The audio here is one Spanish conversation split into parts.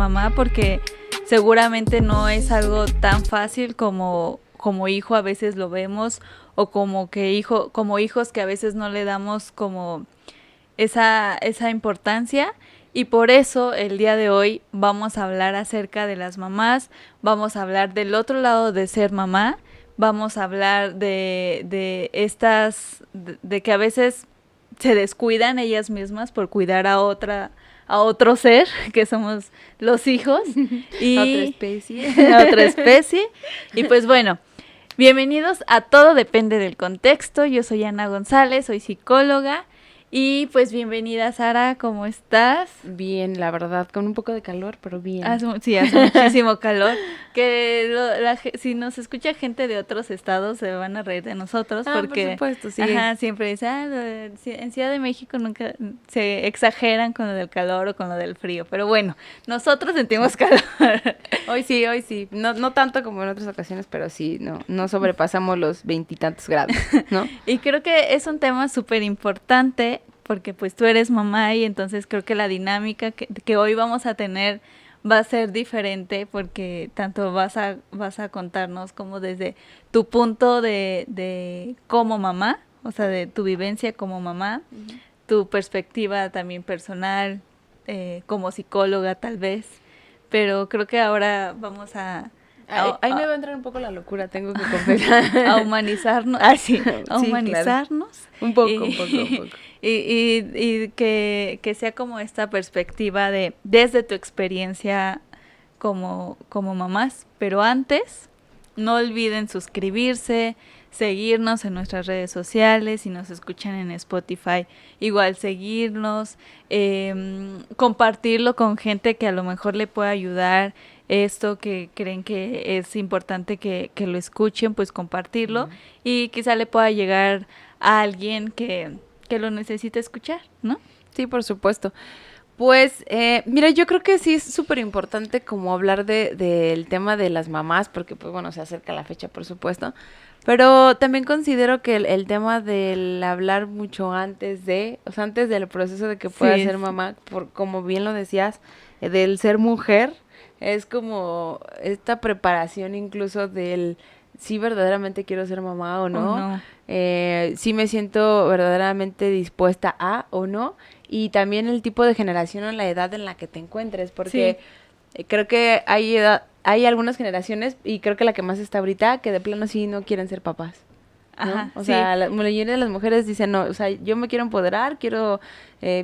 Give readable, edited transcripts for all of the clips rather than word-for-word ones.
mamá, porque seguramente no es algo tan fácil como hijo a veces lo vemos, o como hijos que a veces no le damos como esa importancia. Y por eso el día de hoy vamos a hablar acerca de las mamás, vamos a hablar del otro lado de ser mamá, vamos a hablar de que a veces se descuidan ellas mismas por cuidar a otro ser, que somos los hijos, y a otra especie. Y pues bueno, bienvenidos a Todo Depende del Contexto. Yo soy Ana González, soy psicóloga. Y pues bienvenida, Sara, ¿cómo estás? Bien, la verdad, con un poco de calor, pero bien. Sí, hace muchísimo calor. Si nos escucha gente de otros estados se van a reír de nosotros porque, por supuesto, sí. Ajá, siempre dicen, en Ciudad de México nunca se exageran con lo del calor o con lo del frío, pero bueno, nosotros sentimos calor. Hoy sí. No tanto como en otras ocasiones, pero sí, no sobrepasamos los 20 y tantos grados, ¿no? Y creo que es un tema súper importante porque pues tú eres mamá y entonces creo que la dinámica que hoy vamos a tener va a ser diferente porque tanto vas a contarnos como desde tu punto de como mamá, o sea, de tu vivencia como mamá, uh-huh, tu perspectiva también personal, como psicóloga tal vez, pero creo que ahora vamos ahí me va a entrar un poco la locura, tengo que confesar. A humanizarnos, humanizarnos. Claro. Un poco. Y que sea como esta perspectiva desde tu experiencia como mamás. Pero antes, no olviden suscribirse, seguirnos en nuestras redes sociales, si nos escuchan en Spotify, igual seguirnos, compartirlo con gente que a lo mejor le pueda ayudar esto, que creen que es importante que lo escuchen, pues compartirlo, uh-huh, y quizá le pueda llegar a alguien que lo necesite escuchar, ¿no? Sí, por supuesto. Pues, mira, yo creo que sí es súper importante como hablar del tema de las mamás, porque pues bueno, se acerca la fecha, por supuesto, pero también considero que el tema del hablar mucho antes del proceso de que pueda ser mamá, como bien lo decías, del ser mujer, es como esta preparación incluso del si verdaderamente quiero ser mamá o no. Si me siento verdaderamente dispuesta a o no, y también el tipo de generación o la edad en la que te encuentres, porque creo que hay algunas generaciones, y creo que la que más está ahorita, que de plano sí no quieren ser papás, ¿no? Ajá, o sea, la mayoría de las mujeres dicen, no, o sea, yo me quiero empoderar, quiero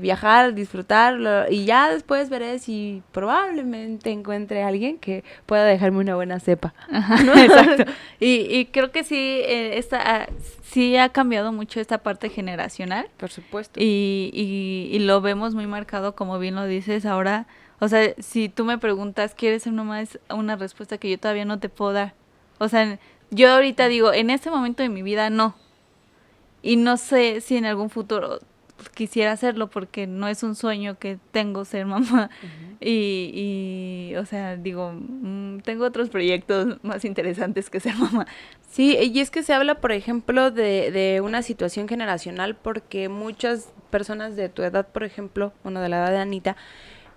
viajar, disfrutar, y ya después veré si probablemente encuentre a alguien que pueda dejarme una buena cepa. Ajá, ¿no? Exacto. Y creo que sí, sí ha cambiado mucho esta parte generacional. Por supuesto. Y lo vemos muy marcado, como bien lo dices ahora. O sea, si tú me preguntas, ¿quieres ser mamá? Es una respuesta que yo todavía no te puedo dar. O sea, yo ahorita digo, en este momento de mi vida no. Y no sé si en algún futuro quisiera hacerlo porque no es un sueño que tengo ser mamá. Uh-huh. Y o sea, digo, tengo otros proyectos más interesantes que ser mamá. Sí, y es que se habla, por ejemplo, de una situación generacional porque muchas personas de tu edad, por ejemplo, de la edad de Anita,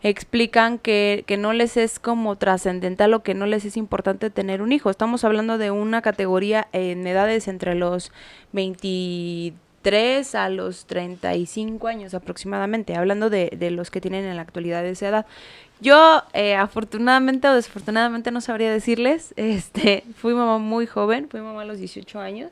explican que no les es como trascendental o que no les es importante tener un hijo. Estamos hablando de una categoría en edades entre los 23 a los 35 años aproximadamente, hablando de los que tienen en la actualidad esa edad. Yo, afortunadamente o desafortunadamente, no sabría decirles, fui mamá muy joven, fui mamá a los 18 años.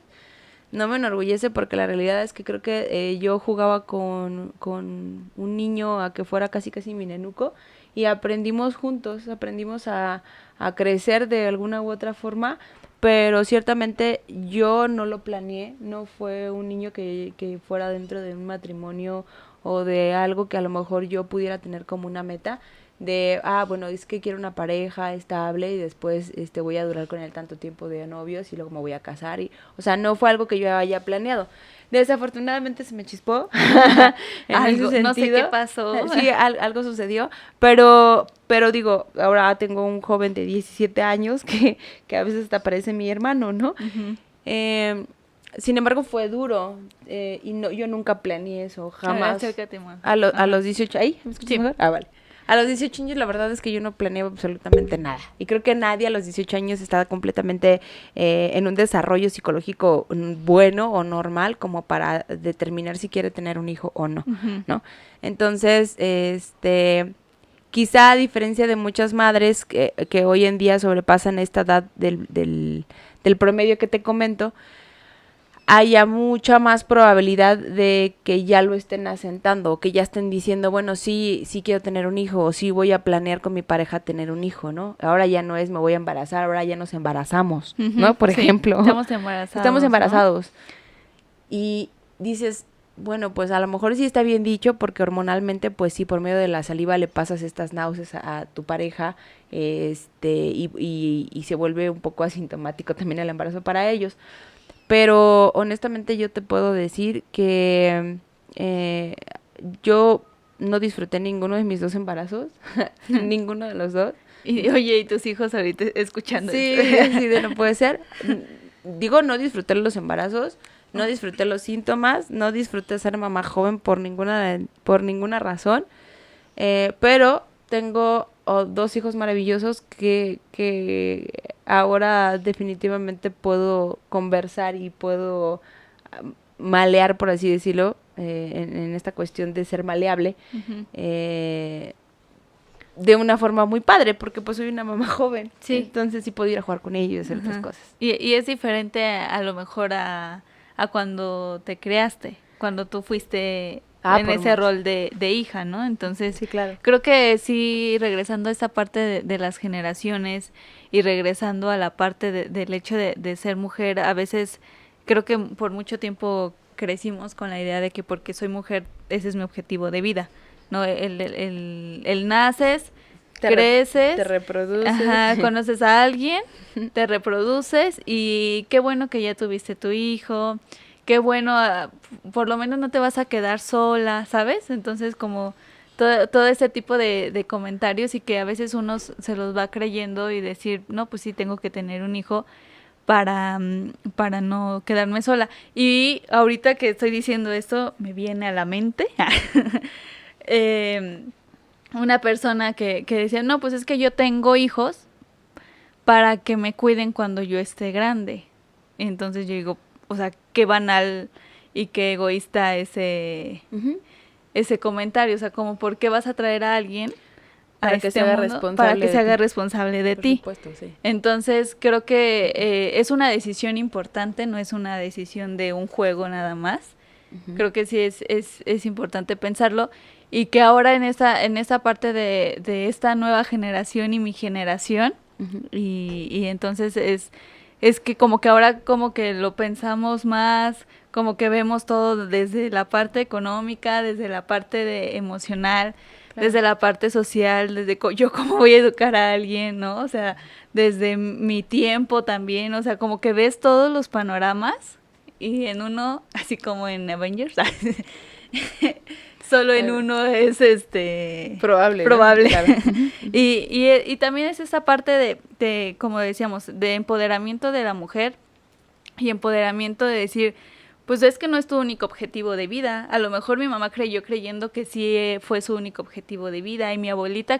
No me enorgullece porque la realidad es que creo que yo jugaba con un niño a que fuera casi mi nenuco, y aprendimos juntos, a crecer de alguna u otra forma, pero ciertamente yo no lo planeé, no fue un niño que fuera dentro de un matrimonio o de algo que a lo mejor yo pudiera tener como una meta de, bueno, es que quiero una pareja estable y después voy a durar con él tanto tiempo de novios y luego me voy a casar, o sea, no fue algo que yo haya planeado. Desafortunadamente se me chispó algo, no sé qué pasó. Sí, algo sucedió, pero digo, ahora tengo un joven de 17 años que a veces hasta parece mi hermano, ¿no? Uh-huh. Sin embargo, fue duro, y yo nunca planeé eso, jamás. Acércate más. A los 18, ¿ahí? ¿Me escuchas mejor? Vale. A los 18 años la verdad es que yo no planeo absolutamente nada. Y creo que nadie a los 18 años está completamente en un desarrollo psicológico bueno o normal como para determinar si quiere tener un hijo o no, ¿no? Entonces, quizá a diferencia de muchas madres que hoy en día sobrepasan esta edad del promedio que te comento, haya mucha más probabilidad de que ya lo estén asentando o que ya estén diciendo, bueno, sí quiero tener un hijo o sí voy a planear con mi pareja tener un hijo, ¿no? Ahora ya no es me voy a embarazar, ahora ya nos embarazamos, ¿no? Por ejemplo. Estamos embarazados. ¿No? Y dices, bueno, pues a lo mejor sí está bien dicho porque hormonalmente, pues sí, por medio de la saliva le pasas estas náuseas a tu pareja y se vuelve un poco asintomático también el embarazo para ellos. Pero honestamente yo te puedo decir que yo no disfruté ninguno de mis 2 embarazos, ninguno de los 2. Y oye, ¿y tus hijos ahorita escuchando sí, esto? Sí, no puede ser. Digo, no disfruté los embarazos, no disfruté los síntomas, no disfruté ser mamá joven por ninguna razón, pero tengo 2 hijos maravillosos que ahora definitivamente puedo conversar y puedo malear, por así decirlo, en esta cuestión de ser maleable, de una forma muy padre, porque pues soy una mamá joven, sí. Entonces sí puedo ir a jugar con ellos y hacer otras cosas. Y es diferente a lo mejor a cuando te creaste, cuando tú fuiste en ese rol de hija, ¿no? Entonces, sí, claro. Creo que sí, regresando a esta parte de las generaciones y regresando a la parte del hecho de ser mujer, a veces creo que por mucho tiempo crecimos con la idea de que porque soy mujer, ese es mi objetivo de vida, ¿no? El naces, creces, te reproduces, conoces a alguien, te reproduces y qué bueno que ya tuviste tu hijo, qué bueno, por lo menos no te vas a quedar sola, ¿sabes? Entonces como todo ese tipo de comentarios y que a veces uno se los va creyendo y decir, no, pues sí, tengo que tener un hijo para no quedarme sola. Y ahorita que estoy diciendo esto, me viene a la mente una persona que decía, no, pues es que yo tengo hijos para que me cuiden cuando yo esté grande. Entonces yo digo, o sea, qué banal y qué egoísta ese comentario. O sea, como, ¿por qué vas a traer a alguien para que se haga responsable de ti? Por supuesto, sí. Entonces, creo que es una decisión importante, no es una decisión de un juego nada más. Creo que sí es importante pensarlo y que ahora en esta parte de esta nueva generación y mi generación y entonces es que como que ahora como que lo pensamos más, como que vemos todo desde la parte económica, desde la parte emocional, claro, desde la parte social, desde yo cómo voy a educar a alguien, ¿no? O sea, desde mi tiempo también, o sea, como que ves todos los panoramas y en uno, así como en Avengers, solo en uno es probable, ¿no? Claro. y también es esa parte de, como decíamos, de empoderamiento de la mujer y empoderamiento de decir, pues es que no es tu único objetivo de vida. A lo mejor mi mamá creyendo que sí fue su único objetivo de vida y mi abuelita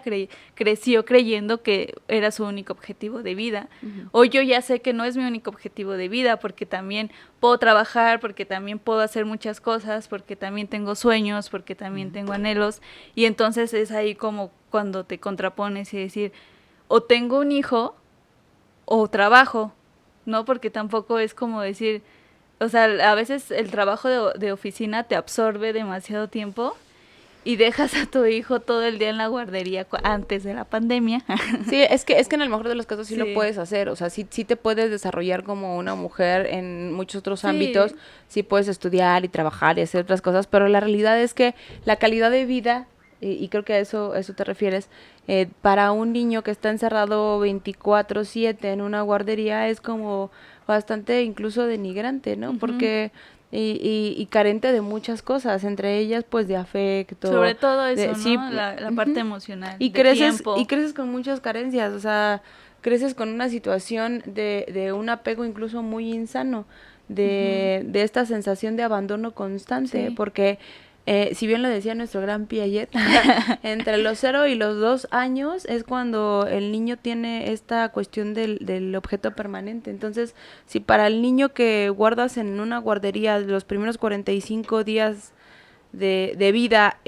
creció creyendo que era su único objetivo de vida. O yo ya sé que no es mi único objetivo de vida porque también puedo trabajar, porque también puedo hacer muchas cosas, porque también tengo sueños, porque también tengo anhelos. Y entonces es ahí como cuando te contrapones y decir, o tengo un hijo o trabajo, ¿no? Porque tampoco es como decir... O sea, a veces el trabajo de oficina te absorbe demasiado tiempo y dejas a tu hijo todo el día en la guardería antes de la pandemia. Sí, es que en el mejor de los casos sí lo puedes hacer. O sea, sí te puedes desarrollar como una mujer en muchos otros ámbitos. Sí puedes estudiar y trabajar y hacer otras cosas, pero la realidad es que la calidad de vida, y creo que a eso te refieres, para un niño que está encerrado 24/7 en una guardería es como... bastante incluso denigrante, ¿no? Porque y carente de muchas cosas, entre ellas pues de afecto. Sobre todo eso, ¿no? Sí, la parte emocional, y creces con muchas carencias, o sea, creces con una situación de un apego incluso muy insano, de esta sensación de abandono constante, porque Si bien lo decía nuestro gran Piaget, entre los 0 y los 2 años es cuando el niño tiene esta cuestión del objeto permanente. Entonces, si para el niño que guardas en una guardería los primeros 45 días de vida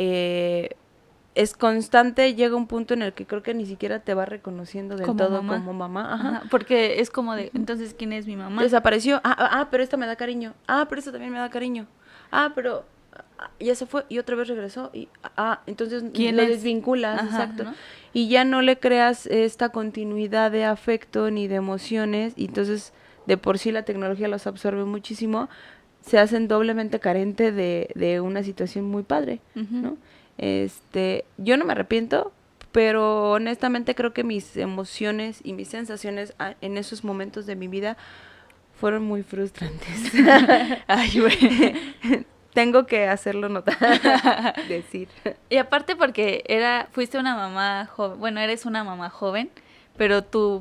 es constante, llega un punto en el que creo que ni siquiera te va reconociendo del todo como mamá. Ajá. Ajá, porque es como de, entonces, ¿quién es mi mamá? Desapareció. Pero esta me da cariño. Pero esta también me da cariño. Pero ya se fue y otra vez regresó. Y entonces ¿Quién lo es? desvinculas, Ajá, exacto. ¿no? Y ya no le creas esta continuidad de afecto ni de emociones. Y entonces, de por sí la tecnología los absorbe muchísimo. Se hacen doblemente carente de una situación muy padre, ¿no? Yo no me arrepiento, pero honestamente creo que mis emociones y mis sensaciones en esos momentos de mi vida fueron muy frustrantes. Ay, güey. Tengo que hacerlo notar, decir. Y aparte porque fuiste una mamá joven, bueno, eres una mamá joven, pero tu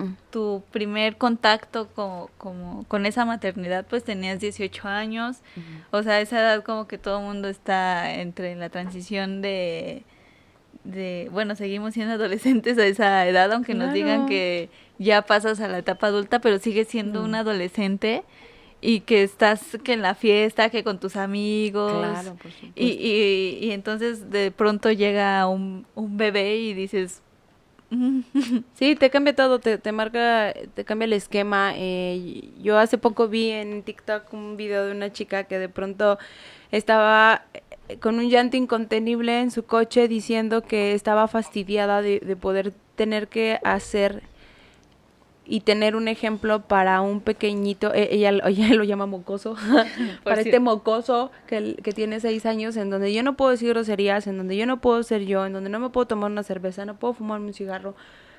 primer contacto con esa maternidad, pues tenías 18 años, o sea, esa edad como que todo el mundo está entre la transición bueno, seguimos siendo adolescentes a esa edad, aunque nos digan que ya pasas a la etapa adulta, pero sigues siendo un adolescente y que estás que en la fiesta, que con tus amigos. Claro, por supuesto. Y entonces de pronto llega un bebé y dices... Sí, te cambia todo, te marca, te cambia el esquema. Yo hace poco vi en TikTok un video de una chica que de pronto estaba con un llanto incontenible en su coche diciendo que estaba fastidiada de poder tener que hacer y tener un ejemplo para un pequeñito, ella lo llama mocoso, para este mocoso que tiene 6 años, en donde yo no puedo decir groserías, en donde yo no puedo ser yo, en donde no me puedo tomar una cerveza, no puedo fumarme un cigarro,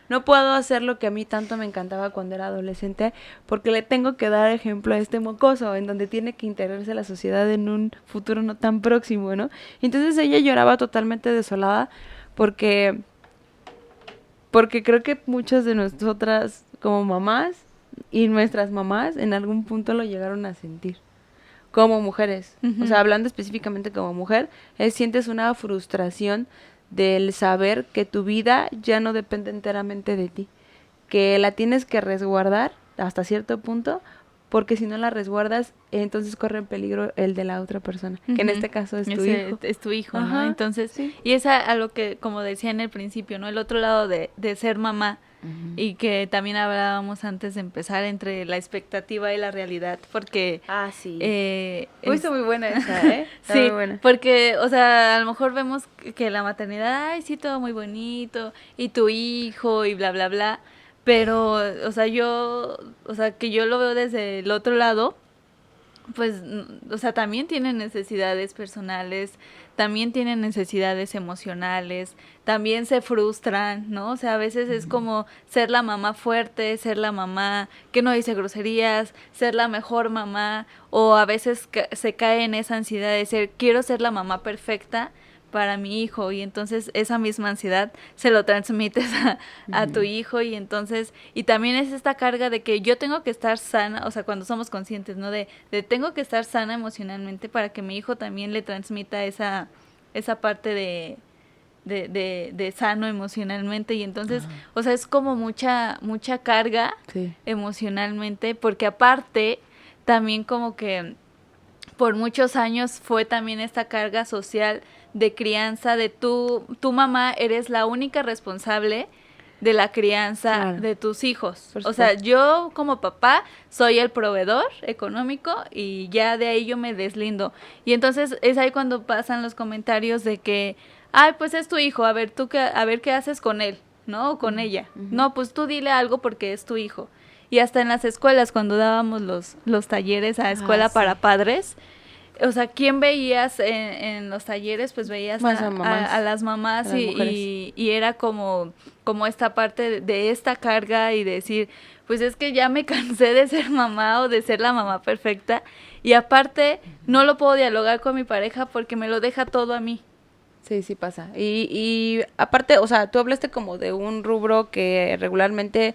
no puedo hacer lo que a mí tanto me encantaba cuando era adolescente, porque le tengo que dar ejemplo a este mocoso, en donde tiene que integrarse a la sociedad en un futuro no tan próximo, ¿no? Entonces ella lloraba totalmente desolada, porque creo que muchas de nosotras como mamás y nuestras mamás en algún punto lo llegaron a sentir como mujeres. O sea, hablando específicamente como mujer, sientes una frustración del saber que tu vida ya no depende enteramente de ti, que la tienes que resguardar hasta cierto punto, porque si no la resguardas, entonces corre en peligro el de la otra persona, que en este caso es tu hijo. Es tu hijo, ¿no? Ajá, Entonces, sí. y es a lo que, como decía en el principio, ¿no? El otro lado de ser mamá, y que también hablábamos antes de empezar entre la expectativa y la realidad, porque... Sí. Está muy buena esa, ¿eh? Sí, muy buena. Porque, o sea, a lo mejor vemos que la maternidad, ay, sí, todo muy bonito, y tu hijo, y bla, bla, bla, pero, o sea, que yo lo veo desde el otro lado, pues, o sea, también tienen necesidades personales, también tienen necesidades emocionales, también se frustran, ¿no? O sea, a veces es como ser la mamá fuerte, ser la mamá que no dice groserías, ser la mejor mamá, o a veces se cae en esa ansiedad de ser, quiero ser la mamá perfecta para mi hijo, y entonces esa misma ansiedad se lo transmites a tu hijo, y entonces, y también es esta carga de que yo tengo que estar sana, o sea, cuando somos conscientes, ¿no? De tengo que estar sana emocionalmente para que mi hijo también le transmita esa parte de sano emocionalmente, y entonces, o sea, es como mucha carga emocionalmente, porque aparte, también como que por muchos años fue también esta carga social de crianza, de tu mamá eres la única responsable de la crianza de tus hijos. O sea, yo como papá soy el proveedor económico y ya de ahí yo me deslindo. Y entonces es ahí cuando pasan los comentarios de que, ay, pues es tu hijo, a ver qué haces con él, ¿no? O con ella. No, pues tú dile algo porque es tu hijo. Y hasta en las escuelas, cuando dábamos los talleres a escuela para padres, o sea, ¿quién veías en los talleres? Pues veías a las mamás, y era como esta parte de esta carga y de decir, pues es que ya me cansé de ser mamá o de ser la mamá perfecta, y aparte no lo puedo dialogar con mi pareja porque me lo deja todo a mí. Sí pasa. Y aparte, o sea, tú hablaste como de un rubro que regularmente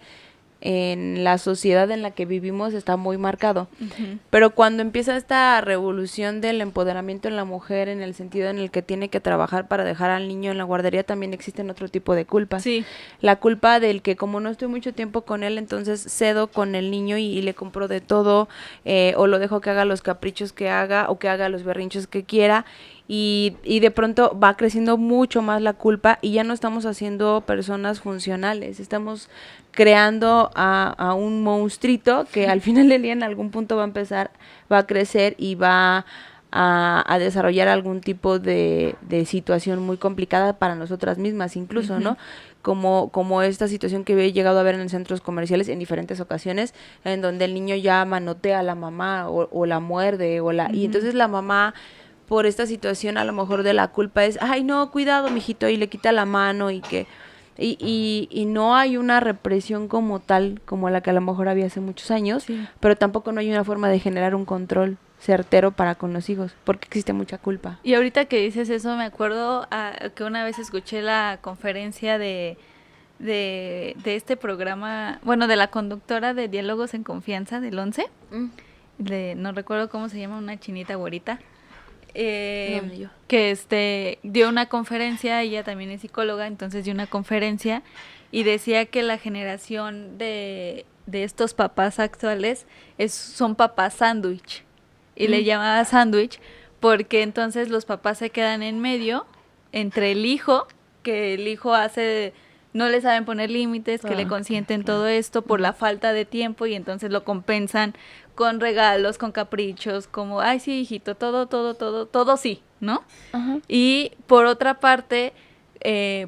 en la sociedad en la que vivimos está muy marcado. Ujú. Pero cuando empieza esta revolución del empoderamiento en la mujer, en el sentido en el que tiene que trabajar para dejar al niño en la guardería, también existen otro tipo de culpas. Sí. La culpa del que como no estoy mucho tiempo con él, entonces cedo con el niño y le compro de todo, o lo dejo que haga los caprichos que haga, o que haga los berrinchos que quiera, y de pronto va creciendo mucho más la culpa y ya no estamos haciendo personas funcionales, estamos creando a un monstruito que al final del día en algún punto va a crecer y va a desarrollar algún tipo de situación muy complicada para nosotras mismas incluso, ¿no? Como esta situación que he llegado a ver en los centros comerciales en diferentes ocasiones, en donde el niño ya manotea a la mamá o la muerde, y entonces la mamá, por esta situación a lo mejor de la culpa es, ay no, cuidado mijito, y le quita la mano y no hay una represión como tal, como la que a lo mejor había hace muchos años, Sí. pero tampoco no hay una forma de generar un control certero para con los hijos, porque existe mucha culpa. Y ahorita que dices eso, me acuerdo que una vez escuché la conferencia de este programa, bueno, de la conductora de Diálogos en Confianza del 11, no recuerdo cómo se llama, una chinita güerita, No, yo. que dio una conferencia, ella también es psicóloga, entonces dio una conferencia y decía que la generación de estos papás actuales son papás sándwich, y le llamaba sándwich porque entonces los papás se quedan en medio entre el hijo, que el hijo no le saben poner límites, que le consienten todo esto por la falta de tiempo, y entonces lo compensan con regalos, con caprichos, como, ay sí, hijito, todo sí, ¿no? Ajá. Y por otra parte,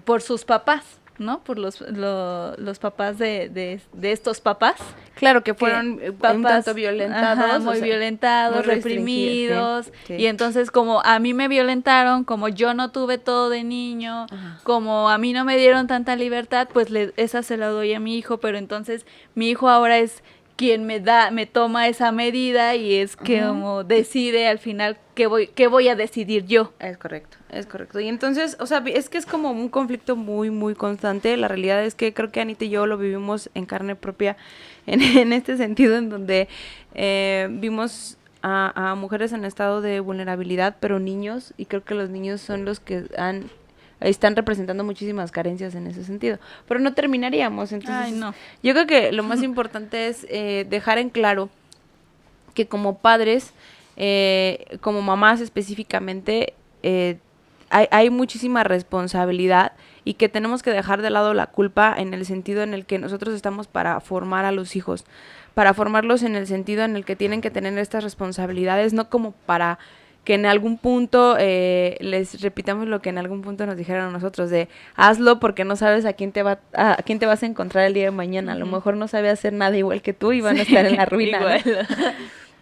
por sus papás, ¿no? Por los papás de estos papás. Claro, que fueron papás, un tanto violentados. Ajá, muy violentados, muy reprimidos. Sí, sí. Y entonces como a mí me violentaron, como yo no tuve todo de niño, como a mí no me dieron tanta libertad, pues esa se la doy a mi hijo, pero entonces mi hijo ahora es quien me toma esa medida y es que como decide al final qué voy a decidir yo. Es correcto. Y entonces, o sea, es que es como un conflicto muy, muy constante. La realidad es que creo que Anita y yo lo vivimos en carne propia en este sentido, en donde vimos a mujeres en estado de vulnerabilidad, pero niños, y creo que los niños son los que están representando muchísimas carencias en ese sentido, pero no terminaríamos. Entonces, Ay, no. Yo creo que lo más importante es dejar en claro que como padres, como mamás específicamente, hay muchísima responsabilidad y que tenemos que dejar de lado la culpa en el sentido en el que nosotros estamos para formar a los hijos, para formarlos en el sentido en el que tienen que tener estas responsabilidades, no como para que en algún punto les repitamos lo que en algún punto nos dijeron a nosotros, de hazlo porque no sabes a quién te vas a encontrar el día de mañana. A lo mejor no sabe hacer nada igual que tú y van a estar en la ruina, igual. ¿no?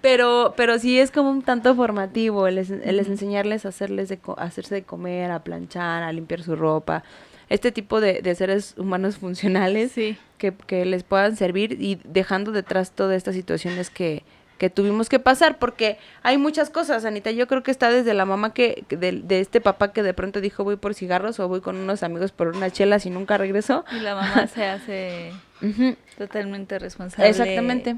Pero sí es como un tanto formativo el enseñarles a hacerse de comer, a planchar, a limpiar su ropa, este tipo de seres humanos funcionales, sí, que les puedan servir, y dejando detrás todas estas situaciones que tuvimos que pasar, porque hay muchas cosas, Anita. Yo creo que está desde la mamá de este papá que de pronto dijo voy por cigarros o voy con unos amigos por unas chelas y nunca regresó. Y la mamá se hace totalmente responsable. Exactamente.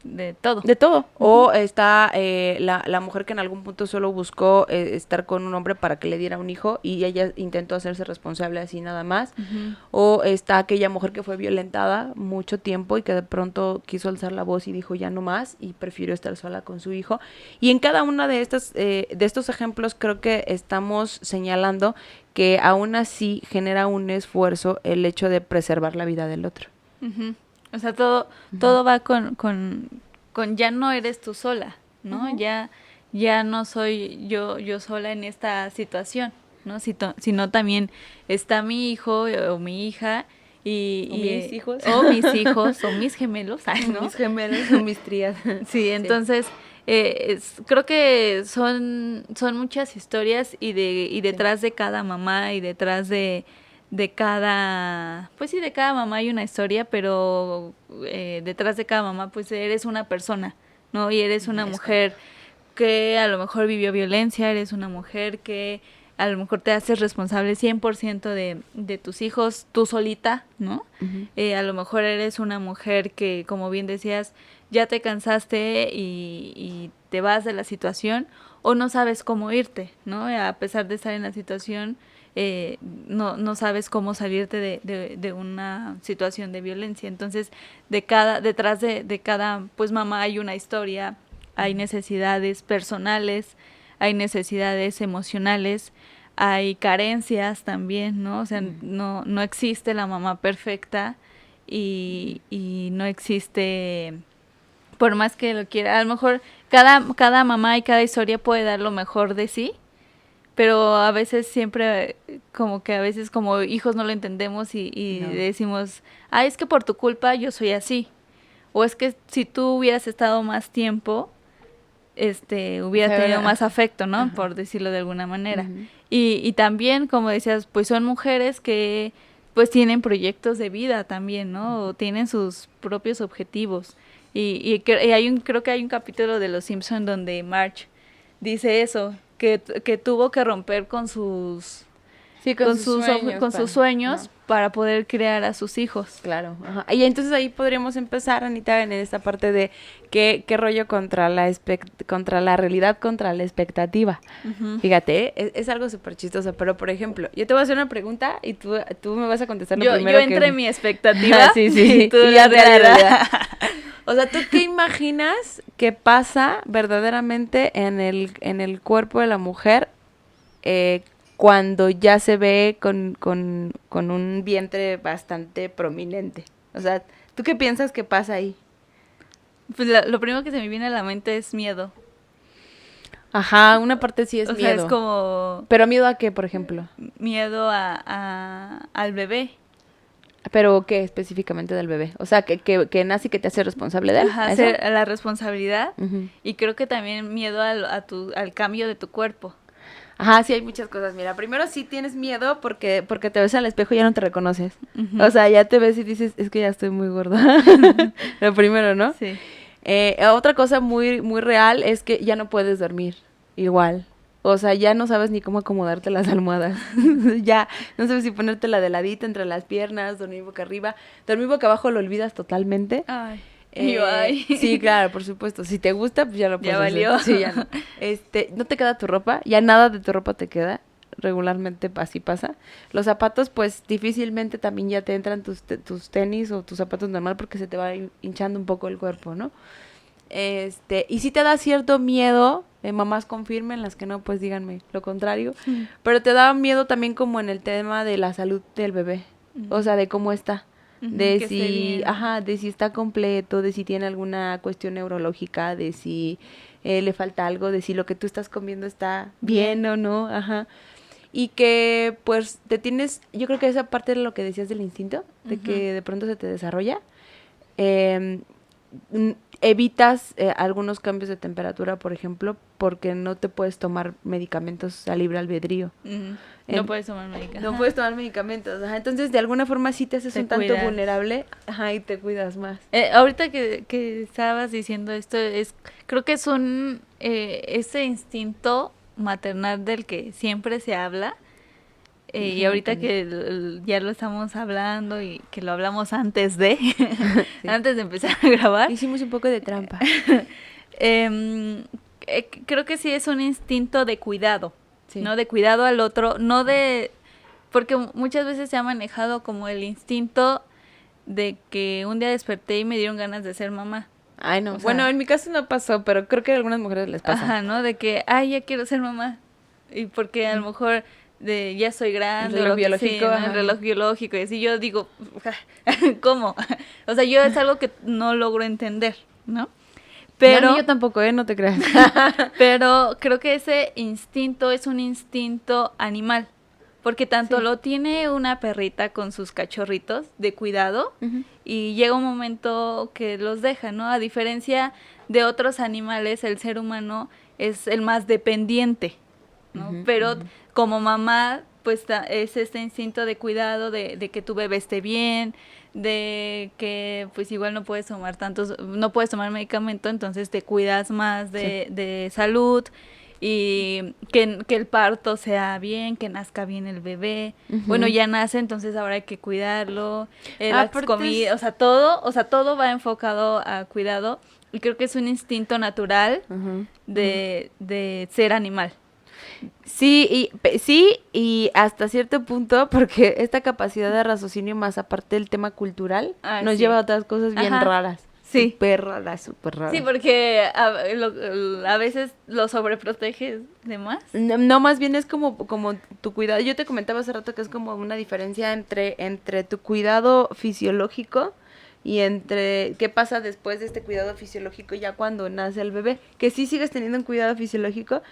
De todo. De todo. O está la mujer que en algún punto solo buscó estar con un hombre para que le diera un hijo y ella intentó hacerse responsable así nada más. O está aquella mujer que fue violentada mucho tiempo y que de pronto quiso alzar la voz y dijo ya no más y prefirió estar sola con su hijo. Y en cada una de estos ejemplos creo que estamos señalando que aún así genera un esfuerzo el hecho de preservar la vida del otro. O sea, todo va con ya no eres tú sola, ¿no? Ya no soy yo sola en esta situación, ¿no? Sino también está mi hijo o mi hija y mis hijos. O mis hijos o mis gemelos, ¿no? Mis gemelos o mis trías. Sí, entonces creo que son muchas historias y detrás de cada mamá y detrás de cada, pues sí, de cada mamá hay una historia, pero detrás de cada mamá pues eres una persona, ¿no? Y eres una mujer que a lo mejor vivió violencia, eres una mujer que a lo mejor te haces responsable 100% de tus hijos, tú solita, ¿no? A lo mejor eres una mujer que, como bien decías, ya te cansaste y te vas de la situación, o no sabes cómo irte, ¿no? A pesar de estar en la situación, no sabes cómo salirte de una situación de violencia. Entonces, detrás de cada pues mamá hay una historia, hay necesidades personales, hay necesidades emocionales, hay carencias también, ¿no? O sea, no existe la mamá perfecta y no existe, por más que lo quiera, a lo mejor cada mamá y cada historia puede dar lo mejor de sí, pero a veces siempre, como que a veces como hijos no lo entendemos y No. decimos, es que por tu culpa yo soy así, o es que si tú hubieras estado más tiempo, hubieras tenido más afecto, ¿no? Por decirlo de alguna manera. Y también, como decías, pues son mujeres que pues tienen proyectos de vida también, ¿no? O tienen sus propios objetivos. Y creo que hay un capítulo de Los Simpson donde Marge dice eso, que tuvo que romper con sus sueños para poder crear a sus hijos. Claro. Ajá. Y entonces ahí podríamos empezar, Anita, en esta parte de qué rollo contra la realidad, contra la expectativa. Fíjate, es algo súper chistoso, pero por ejemplo, yo te voy a hacer una pregunta y tú me vas a contestar lo primero. Yo entre mi expectativa sí. y tú y ya la realidad. O sea, ¿tú qué imaginas que pasa verdaderamente en el cuerpo de la mujer cuando ya se ve con un vientre bastante prominente? O sea, ¿tú qué piensas que pasa ahí? Pues lo primero que se me viene a la mente es miedo. Ajá, una parte sí es miedo. O sea, es como... ¿Pero miedo a qué, por ejemplo? Miedo al bebé. ¿Pero qué específicamente del bebé? O sea, que nace y que te hace responsable de él. Ajá, la responsabilidad. Y creo que también miedo al cambio de tu cuerpo. Ajá, sí hay muchas cosas. Mira, primero sí tienes miedo porque te ves al espejo y ya no te reconoces. O sea, ya te ves y dices, es que ya estoy muy gorda. Lo primero, ¿no? Sí. Otra cosa muy, muy real es que ya no puedes dormir igual. O sea, ya no sabes ni cómo acomodarte las almohadas. Ya no sabes si ponértela de ladito entre las piernas, dormir boca arriba. Dormir boca abajo lo olvidas totalmente. Ay. Sí, claro, por supuesto. Si te gusta, pues ya lo puedes hacer. Valió. Sí, ya no. No te queda tu ropa, ya nada de tu ropa te queda. Regularmente así pasa. Los zapatos, pues difícilmente también ya te entran tus tenis o tus zapatos normal porque se te va hinchando un poco el cuerpo, ¿no? Y sí te da cierto miedo, mamás confirmen, las que no, pues díganme lo contrario, pero te da miedo también como en el tema de la salud del bebé, o sea, de cómo está. De si está completo, de si tiene alguna cuestión neurológica, de si le falta algo, de si lo que tú estás comiendo está bien o no, y que pues yo creo que esa parte de lo que decías del instinto, de que de pronto se te desarrolla, evitas algunos cambios de temperatura, por ejemplo, porque no te puedes tomar medicamentos a libre albedrío. No puedes tomar medicamentos. No puedes tomar medicamentos. Entonces, de alguna forma sí te haces un tanto vulnerable y te cuidas más. Ahorita que estabas diciendo esto, creo que es ese instinto maternal del que siempre se habla. Y ahorita que ya lo estamos hablando y que lo hablamos antes de empezar a grabar. Hicimos un poco de trampa. Creo que sí es un instinto de cuidado, sí. ¿no? De cuidado al otro, porque muchas veces se ha manejado como el instinto de que un día desperté y me dieron ganas de ser mamá. Ay, no. Bueno, en mi caso no pasó, pero creo que a algunas mujeres les pasa. Ajá, ¿no? De que, ya quiero ser mamá. Y porque a lo mejor ya soy grande. El reloj biológico. El reloj biológico. Y así yo digo, ¿cómo? O sea, yo es algo que no logro entender, ¿no? Pero yo tampoco, no te creas. Pero creo que ese instinto es un instinto animal. Porque tanto lo tiene una perrita con sus cachorritos de cuidado y llega un momento que los deja, ¿no? A diferencia de otros animales, el ser humano es el más dependiente, ¿no? Pero como mamá, pues es este instinto de cuidado, de que tu bebé esté bien, de que pues igual no puedes tomar medicamento, entonces te cuidas más de salud. y que el parto sea bien, que nazca bien el bebé. Ujú. Bueno, ya nace, entonces ahora hay que cuidarlo, las Aparte comidas, o sea, todo va enfocado a cuidado y creo que es un instinto natural Ujú. de ser animal. Sí, y hasta cierto punto, porque esta capacidad de raciocinio más aparte del tema cultural, nos Sí. lleva a otras cosas bien Ajá. raras. Sí. Súper raras, súper raras. Sí, porque a veces lo sobreproteges de más. No, más bien es como tu cuidado. Yo te comentaba hace rato que es como una diferencia entre tu cuidado fisiológico y entre qué pasa después de este cuidado fisiológico ya cuando nace el bebé. Que sí sigues teniendo un cuidado fisiológico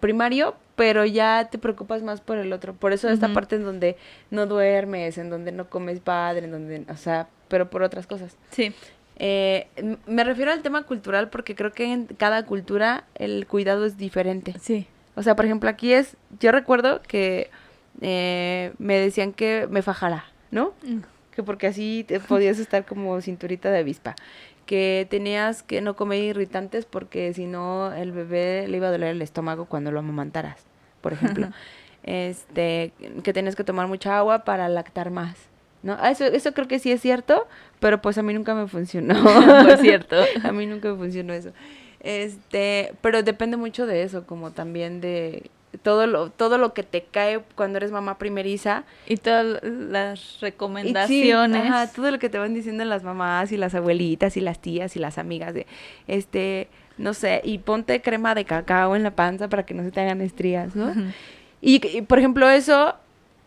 primario, pero ya te preocupas más por el otro. Por eso esta parte en donde no duermes, en donde no comes padre, en donde, o sea, pero por otras cosas. Sí. Me refiero al tema cultural porque creo que en cada cultura el cuidado es diferente. Sí. O sea, por ejemplo, yo recuerdo que me decían que me fajara, ¿no? Que porque así te podías estar como cinturita de avispa. Que tenías que no comer irritantes porque si no el bebé le iba a doler el estómago cuando lo amamantaras, por ejemplo. Que tenías que tomar mucha agua para lactar más, ¿no? Eso creo que sí es cierto, pero pues a mí nunca me funcionó. Por cierto. A mí nunca me funcionó eso. Pero depende mucho de eso, como también de todo lo que te cae cuando eres mamá primeriza. Y todas las Y recomendaciones. sí, ajá, todo lo que te van diciendo las mamás y las abuelitas y las tías y las amigas de, no sé, y ponte crema de cacao en la panza para que no se te hagan estrías, ¿no? Y, por ejemplo, eso,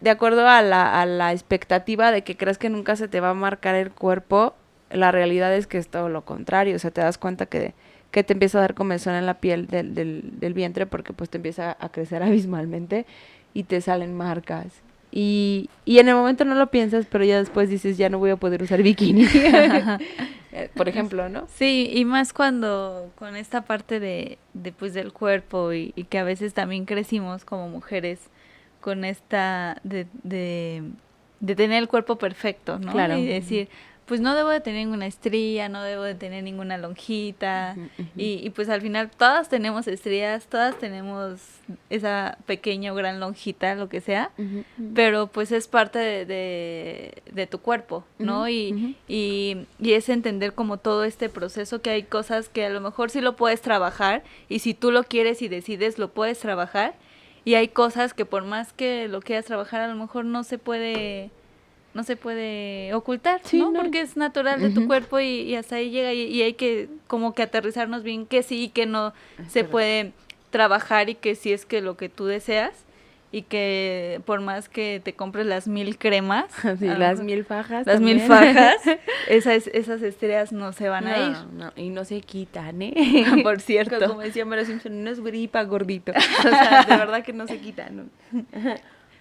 de acuerdo a la expectativa de que crees que nunca se te va a marcar el cuerpo, la realidad es que es todo lo contrario. O sea, te das cuenta que te empieza a dar comezón en la piel del vientre porque pues te empieza a crecer abismalmente y te salen marcas. Y en el momento no lo piensas, pero ya después dices, ya no voy a poder usar bikini. Por ejemplo, ¿no? Sí, y más cuando con esta parte pues del cuerpo y que a veces también crecimos como mujeres con esta de tener el cuerpo perfecto, ¿no? Claro. Y decir, pues no debo de tener ninguna estría, no debo de tener ninguna lonjita. Y pues al final todas tenemos estrías, todas tenemos esa pequeña o gran lonjita, lo que sea, pero pues es parte de tu cuerpo, ¿no? Y es entender como todo este proceso, que hay cosas que a lo mejor sí lo puedes trabajar y si tú lo quieres y decides lo puedes trabajar, y hay cosas que por más que lo quieras trabajar a lo mejor no se puede ocultar, Sí, ¿no? no. Porque es natural de tu cuerpo y hasta ahí llega y hay que como que aterrizarnos bien que sí y que no se puede trabajar y que sí es que lo que tú deseas y que por más que te compres las 1000 cremas, Sí, las 1000 fajas. las 1000 también. fajas, esas estrías no se van a ir. No, y no se quitan, ¿eh? Por cierto. Como decía Mero Simpson, no es gripa, gordito. O sea, de verdad que no se quitan, ¿no?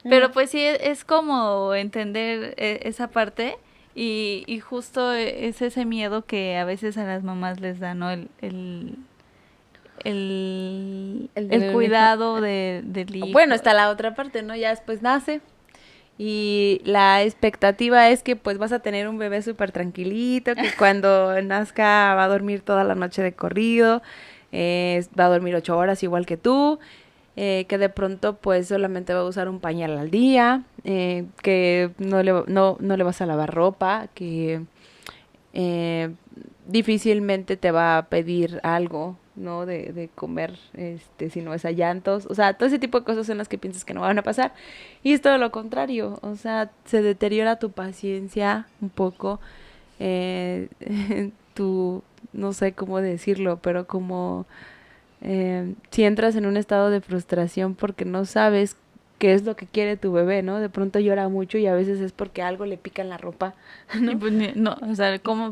Pero pues sí, es como entender esa parte y justo es ese miedo que a veces a las mamás les da, ¿no? El cuidado del hijo. Bueno, está la otra parte, ¿no? Ya después nace y la expectativa es que pues vas a tener un bebé súper tranquilito, que cuando nazca va a dormir toda la noche de corrido, va a dormir 8 horas igual que tú. Que de pronto pues solamente va a usar un pañal al día, que no le vas a lavar ropa, que difícilmente te va a pedir algo, ¿no? De comer, si no es a llantos. O sea, todo ese tipo de cosas son las que piensas que no van a pasar. Y es todo lo contrario. O sea, se deteriora tu paciencia un poco, no sé cómo decirlo, pero como si entras en un estado de frustración porque no sabes qué es lo que quiere tu bebé, ¿no? De pronto llora mucho y a veces es porque algo le pica en la ropa, ¿no? Y pues, no, o sea, ¿cómo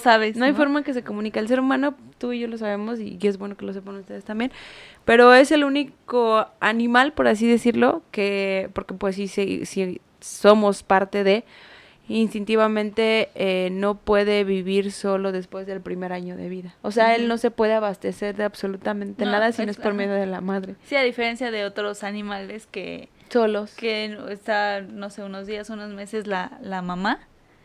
sabes? No hay forma en que se comunica. El ser humano, tú y yo lo sabemos y es bueno que lo sepan ustedes también, pero es el único animal, por así decirlo, porque pues sí somos parte de, instintivamente no puede vivir solo después del primer año de vida. O sea, él no se puede abastecer de absolutamente nada si no es por medio de la madre. Sí, a diferencia de otros animales que está, no sé, unos días, unos meses la mamá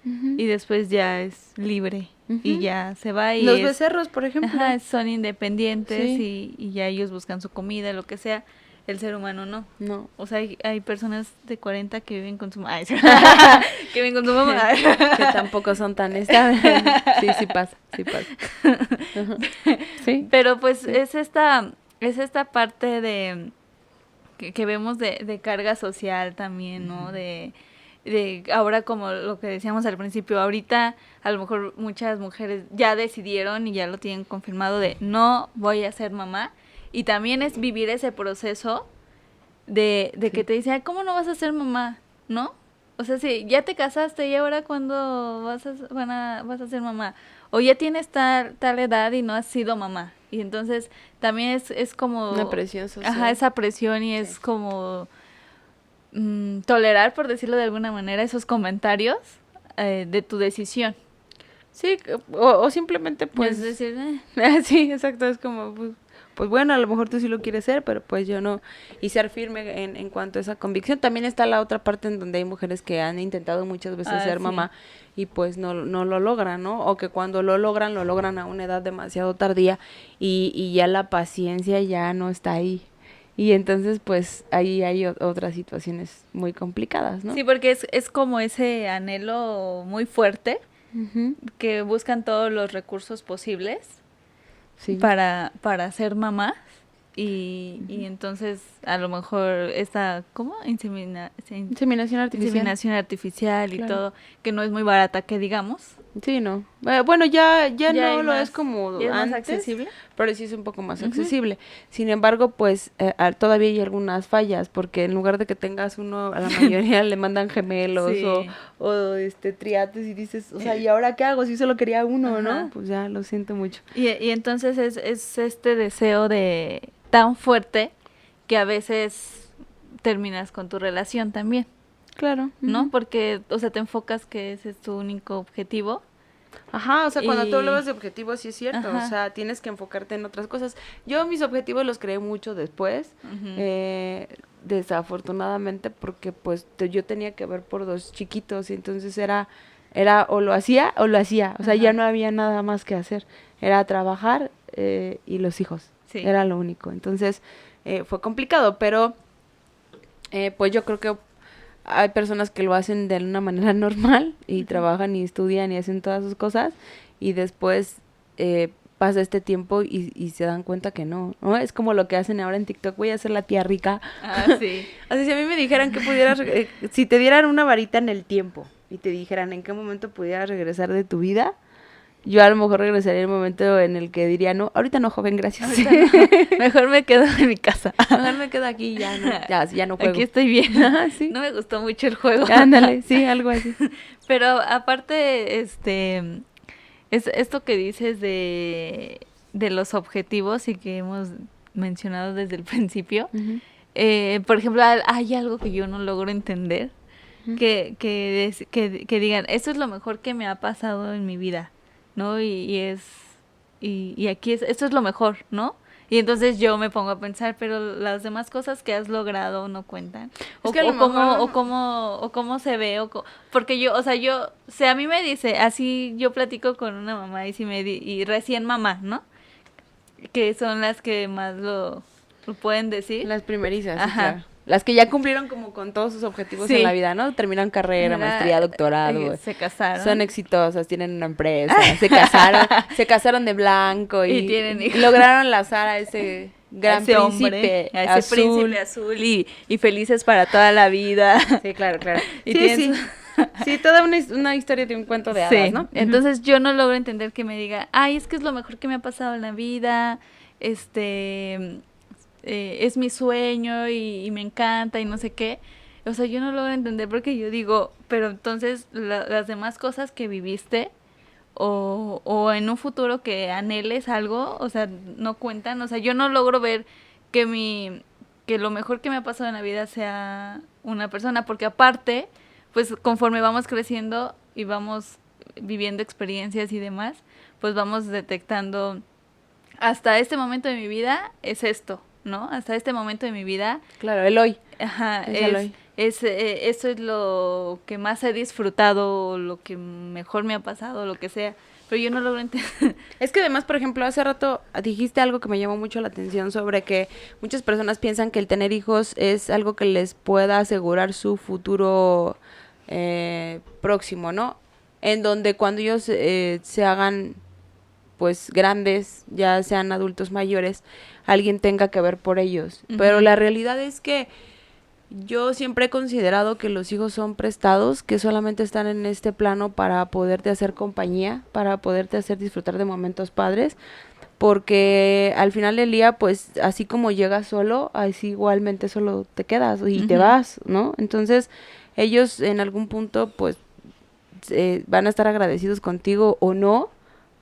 y después ya es libre y ya se va. Y los becerros, por ejemplo. Ajá, son independientes y ya ellos buscan su comida, lo que sea. El ser humano no. No. O sea, hay personas de 40 que viven con su mamá. Que viven con su mamá. Que tampoco son tan estables. Sí pasa. Sí. Pero pues es esta parte de que vemos de carga social también, ¿no? De ahora, como lo que decíamos al principio, ahorita a lo mejor muchas mujeres ya decidieron y ya lo tienen confirmado de no voy a ser mamá. Y también es vivir ese proceso de que te dicen, ¿cómo no vas a ser mamá? ¿No? O sea, si ya te casaste y ahora cuándo vas a ser mamá. O ya tienes tal edad y no has sido mamá. Y entonces también es como... una presión social. Ajá, esa presión y es como tolerar, por decirlo de alguna manera, esos comentarios de tu decisión. Sí, o simplemente pues... Es decir, sí, exacto, es como... Pues bueno, a lo mejor tú sí lo quieres ser, pero pues yo no. Y ser firme en cuanto a esa convicción. También está la otra parte en donde hay mujeres que han intentado muchas veces ser mamá y pues no lo logran, ¿no? O que cuando lo logran a una edad demasiado tardía y ya la paciencia ya no está ahí. Y entonces pues ahí hay otras situaciones muy complicadas, ¿no? Sí, porque es como ese anhelo muy fuerte que buscan todos los recursos posibles. Sí. Para ser mamás y entonces a lo mejor esta, ¿cómo? Inseminación artificial y claro. Todo, que no es muy barata, que digamos. Sí, no. Bueno, ya no lo es como ¿ya es antes, más accesible? Pero sí es un poco más accesible. Sin embargo, pues todavía hay algunas fallas, porque en lugar de que tengas uno, a la mayoría le mandan gemelos o triates y dices, o sea, ¿y ahora qué hago? Si solo quería uno, ¿no? Pues ya, lo siento mucho. Y entonces es este deseo de tan fuerte que a veces terminas con tu relación también. Claro. ¿No? Porque, o sea, te enfocas que ese es tu único objetivo. Ajá, o sea, cuando tú hablabas de objetivos, sí es cierto, o sea, tienes que enfocarte en otras cosas. Yo mis objetivos los creé mucho después, desafortunadamente, porque pues yo tenía que ver por 2 chiquitos y entonces era o lo hacía, o sea, ya no había nada más que hacer, era trabajar y los hijos, era lo único. Entonces fue complicado, pero pues yo creo que hay personas que lo hacen de una manera normal y trabajan y estudian y hacen todas sus cosas y después pasa este tiempo y se dan cuenta que no. Es como lo que hacen ahora en TikTok, voy a ser la tía rica. Sí. Así, si a mí me dijeran que pudieras, si te dieran una varita en el tiempo y te dijeran en qué momento pudieras regresar de tu vida, yo a lo mejor regresaría el momento en el que diría, no, ahorita no, joven, gracias. No. Mejor me quedo en mi casa. Mejor me quedo aquí, ya no juego. Aquí estoy bien. ¿Sí? No me gustó mucho el juego. Ándale, sí, algo así. Pero aparte, es esto que dices de los objetivos y que hemos mencionado desde el principio. Por ejemplo, hay algo que yo no logro entender. Que digan, esto es lo mejor que me ha pasado en mi vida, ¿no? Y aquí esto es lo mejor, ¿no? Y entonces yo me pongo a pensar, pero las demás cosas que has logrado no cuentan. O cómo se ve, porque yo, o sea, a mí me dice, así yo platico con una mamá y recién mamá, ¿no? Que son las que más lo pueden decir. Las primerizas, sí, claro. Las que ya cumplieron como con todos sus objetivos en la vida, ¿no? Terminaron carrera, maestría, doctorado. Se casaron. Son exitosas, tienen una empresa, se casaron de blanco y tienen hijos. Lograron lanzar a ese gran príncipe hombre, a ese príncipe azul y felices para toda la vida. Sí, claro. Sí, toda una historia de un cuento de hadas, ¿no? Entonces yo no logro entender que me diga, ay, es que es lo mejor que me ha pasado en la vida, es mi sueño y me encanta y no sé qué. O sea, yo no logro entender porque yo digo, pero entonces las demás cosas que viviste o en un futuro que anheles algo, o sea, no cuentan. O sea, yo no logro ver que lo mejor que me ha pasado en la vida sea una persona, porque aparte, pues conforme vamos creciendo y vamos viviendo experiencias y demás, pues vamos detectando, hasta este momento de mi vida es esto, ¿no? Hasta este momento de mi vida. Claro, el hoy. Ajá, el hoy. Eso es lo que más he disfrutado, lo que mejor me ha pasado, lo que sea. Pero yo no logro entender. Es que además, por ejemplo, hace rato dijiste algo que me llamó mucho la atención sobre que muchas personas piensan que el tener hijos es algo que les pueda asegurar su futuro próximo, ¿no? En donde cuando ellos se hagan pues grandes, ya sean adultos mayores, alguien tenga que ver por ellos. Pero la realidad es que yo siempre he considerado que los hijos son prestados, que solamente están en este plano para poderte hacer compañía, para poderte hacer disfrutar de momentos padres, porque al final del día, pues, así como llegas solo, así igualmente solo te quedas y te vas, ¿no? Entonces, ellos en algún punto, pues, van a estar agradecidos contigo o no,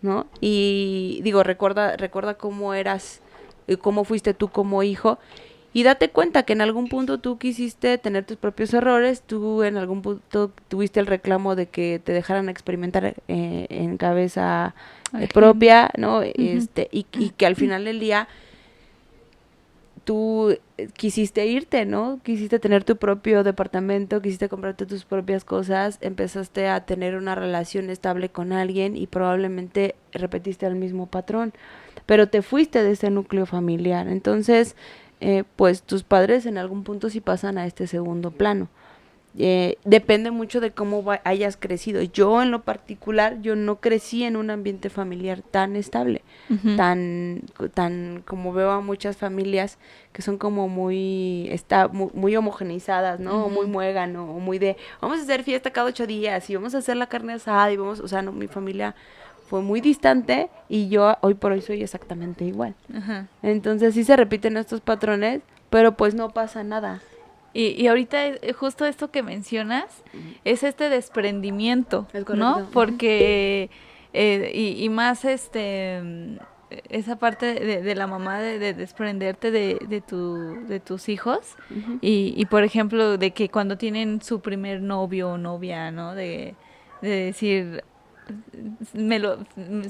¿no? Y digo, recuerda cómo eras, cómo fuiste tú como hijo, y date cuenta que en algún punto tú quisiste tener tus propios errores, tú en algún punto tuviste el reclamo de que te dejaran experimentar en cabeza propia, ¿no? Y que al final del día tú quisiste irte, ¿no? Quisiste tener tu propio departamento, quisiste comprarte tus propias cosas, empezaste a tener una relación estable con alguien y probablemente repetiste el mismo patrón, pero te fuiste de ese núcleo familiar. Entonces, pues tus padres en algún punto sí pasan a este segundo plano. Depende mucho de cómo hayas crecido. Yo en lo particular, yo no crecí en un ambiente familiar tan estable, tan como veo a muchas familias que son como muy homogeneizadas, ¿no? O muy muégano, o muy de, vamos a hacer fiesta cada 8 días y vamos a hacer la carne asada y vamos, o sea, no, mi familia fue muy distante y yo hoy por hoy soy exactamente igual. Entonces sí se repiten estos patrones, pero pues no pasa nada. Y ahorita justo esto que mencionas es este desprendimiento, Es correcto. ¿no? Porque, y más esa parte de la mamá de desprenderte de tus hijos y, por ejemplo, de que cuando tienen su primer novio o novia, ¿no? De decir,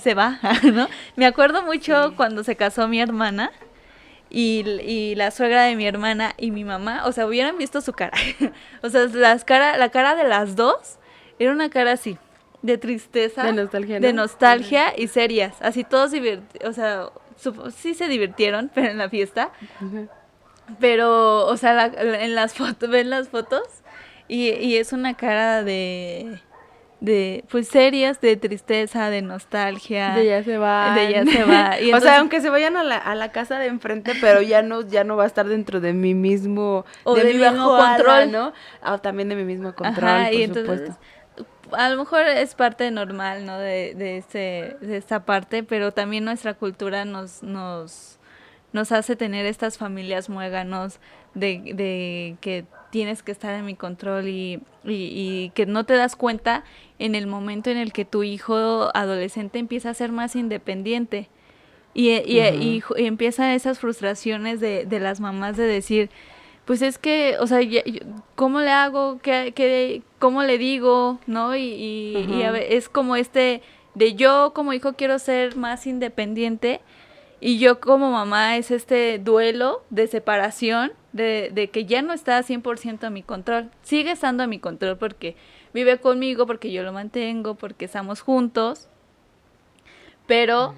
se va, ¿no? Me acuerdo mucho cuando se casó mi hermana. Y la suegra de mi hermana y mi mamá, o sea, hubieran visto su cara. O sea, la cara de las dos era una cara así, de tristeza, De nostalgia, ¿no? de nostalgia y serias. Así todos o sea, sí se divirtieron, pero en la fiesta. Pero, o sea, en las fotos, ven las fotos y es una cara de pues serias, de tristeza, de nostalgia. De ya se va. De ya se va. Y o sea, aunque se vayan a la casa de enfrente, pero ya no va a estar dentro de mi mismo, o de mi mi mismo control, ¿no? También de mi mismo control, ajá, por y entonces, supuesto. a lo mejor es parte normal, ¿no? De esta parte, pero también nuestra cultura nos hace tener estas familias muéganos de que tienes que estar en mi control y que no te das cuenta en el momento en el que tu hijo adolescente empieza a ser más independiente y empiezan esas frustraciones de las mamás de decir, pues es que, o sea, ¿cómo le hago? ¿Cómo le digo? ¿No? Y es como de yo como hijo quiero ser más independiente y yo como mamá es este duelo de separación, de que ya no está 100% a mi control. Sigue estando a mi control porque vive conmigo, porque yo lo mantengo, porque estamos juntos, pero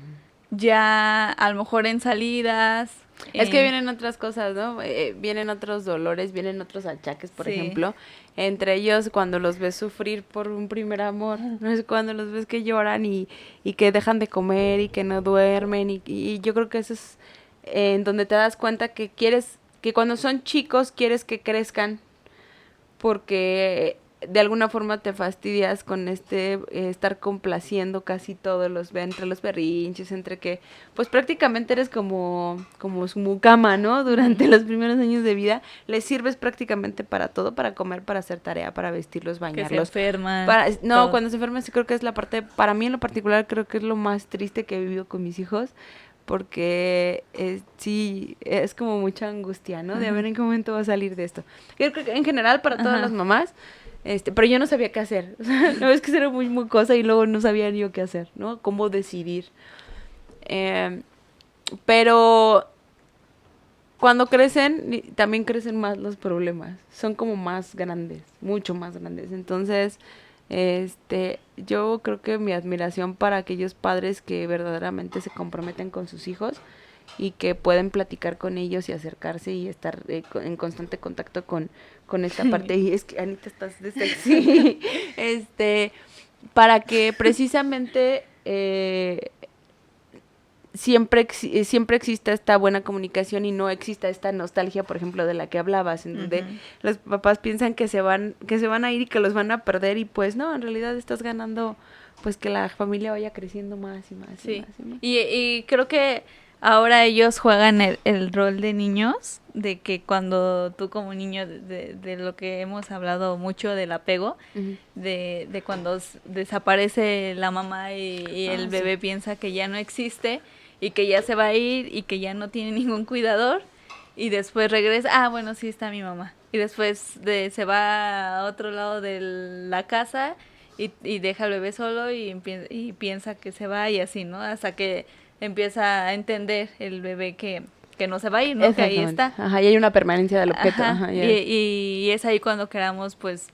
ya a lo mejor en salidas... Es que vienen otras cosas, ¿no? Vienen otros dolores, vienen otros achaques, por ejemplo. Entre ellos, cuando los ves sufrir por un primer amor, ¿no? Es cuando los ves que lloran y que dejan de comer y que no duermen. Y yo creo que eso es en donde te das cuenta que que cuando son chicos quieres que crezcan porque de alguna forma te fastidias con estar complaciendo casi todos entre los berrinches, entre que pues prácticamente eres como su mucama, ¿no? Durante los primeros años de vida les sirves prácticamente para todo, para comer, para hacer tarea, para vestirlos, bañarlos. Que se enferman. Cuando se enferman sí creo que es la parte, para mí en lo particular creo que es lo más triste que he vivido con mis hijos, porque sí, es como mucha angustia, ¿no? De a ver en qué momento va a salir de esto. Yo creo que en general para todas las mamás, pero yo no sabía qué hacer. O sea, no, es que era muy, muy cosa y luego no sabía ni yo qué hacer, ¿no? Cómo decidir. Pero cuando crecen, también crecen más los problemas. Son como más grandes, mucho más grandes. Entonces, Yo creo que mi admiración para aquellos padres que verdaderamente se comprometen con sus hijos y que pueden platicar con ellos y acercarse y estar en constante contacto con esta parte. Y es que, Anita, estás de sexy. Para que precisamente siempre exista esta buena comunicación y no exista esta nostalgia, por ejemplo, de la que hablabas, en donde los papás piensan que se van a ir y que los van a perder, y pues no, en realidad estás ganando pues que la familia vaya creciendo más y más. Sí. Y más y más. Y creo que ahora ellos juegan el rol de niños, de que cuando tú como niño, de lo que hemos hablado mucho del apego, de cuando desaparece la mamá y el bebé piensa que ya no existe y que ya se va a ir y que ya no tiene ningún cuidador, y después regresa, bueno, sí está mi mamá, y después se va a otro lado de la casa y deja al bebé solo y piensa que se va, y así, ¿no? Hasta que empieza a entender el bebé que no se va a ir, ¿no? Que ahí está. Ajá, y hay una permanencia del objeto. Ajá, y es ahí cuando queramos, pues,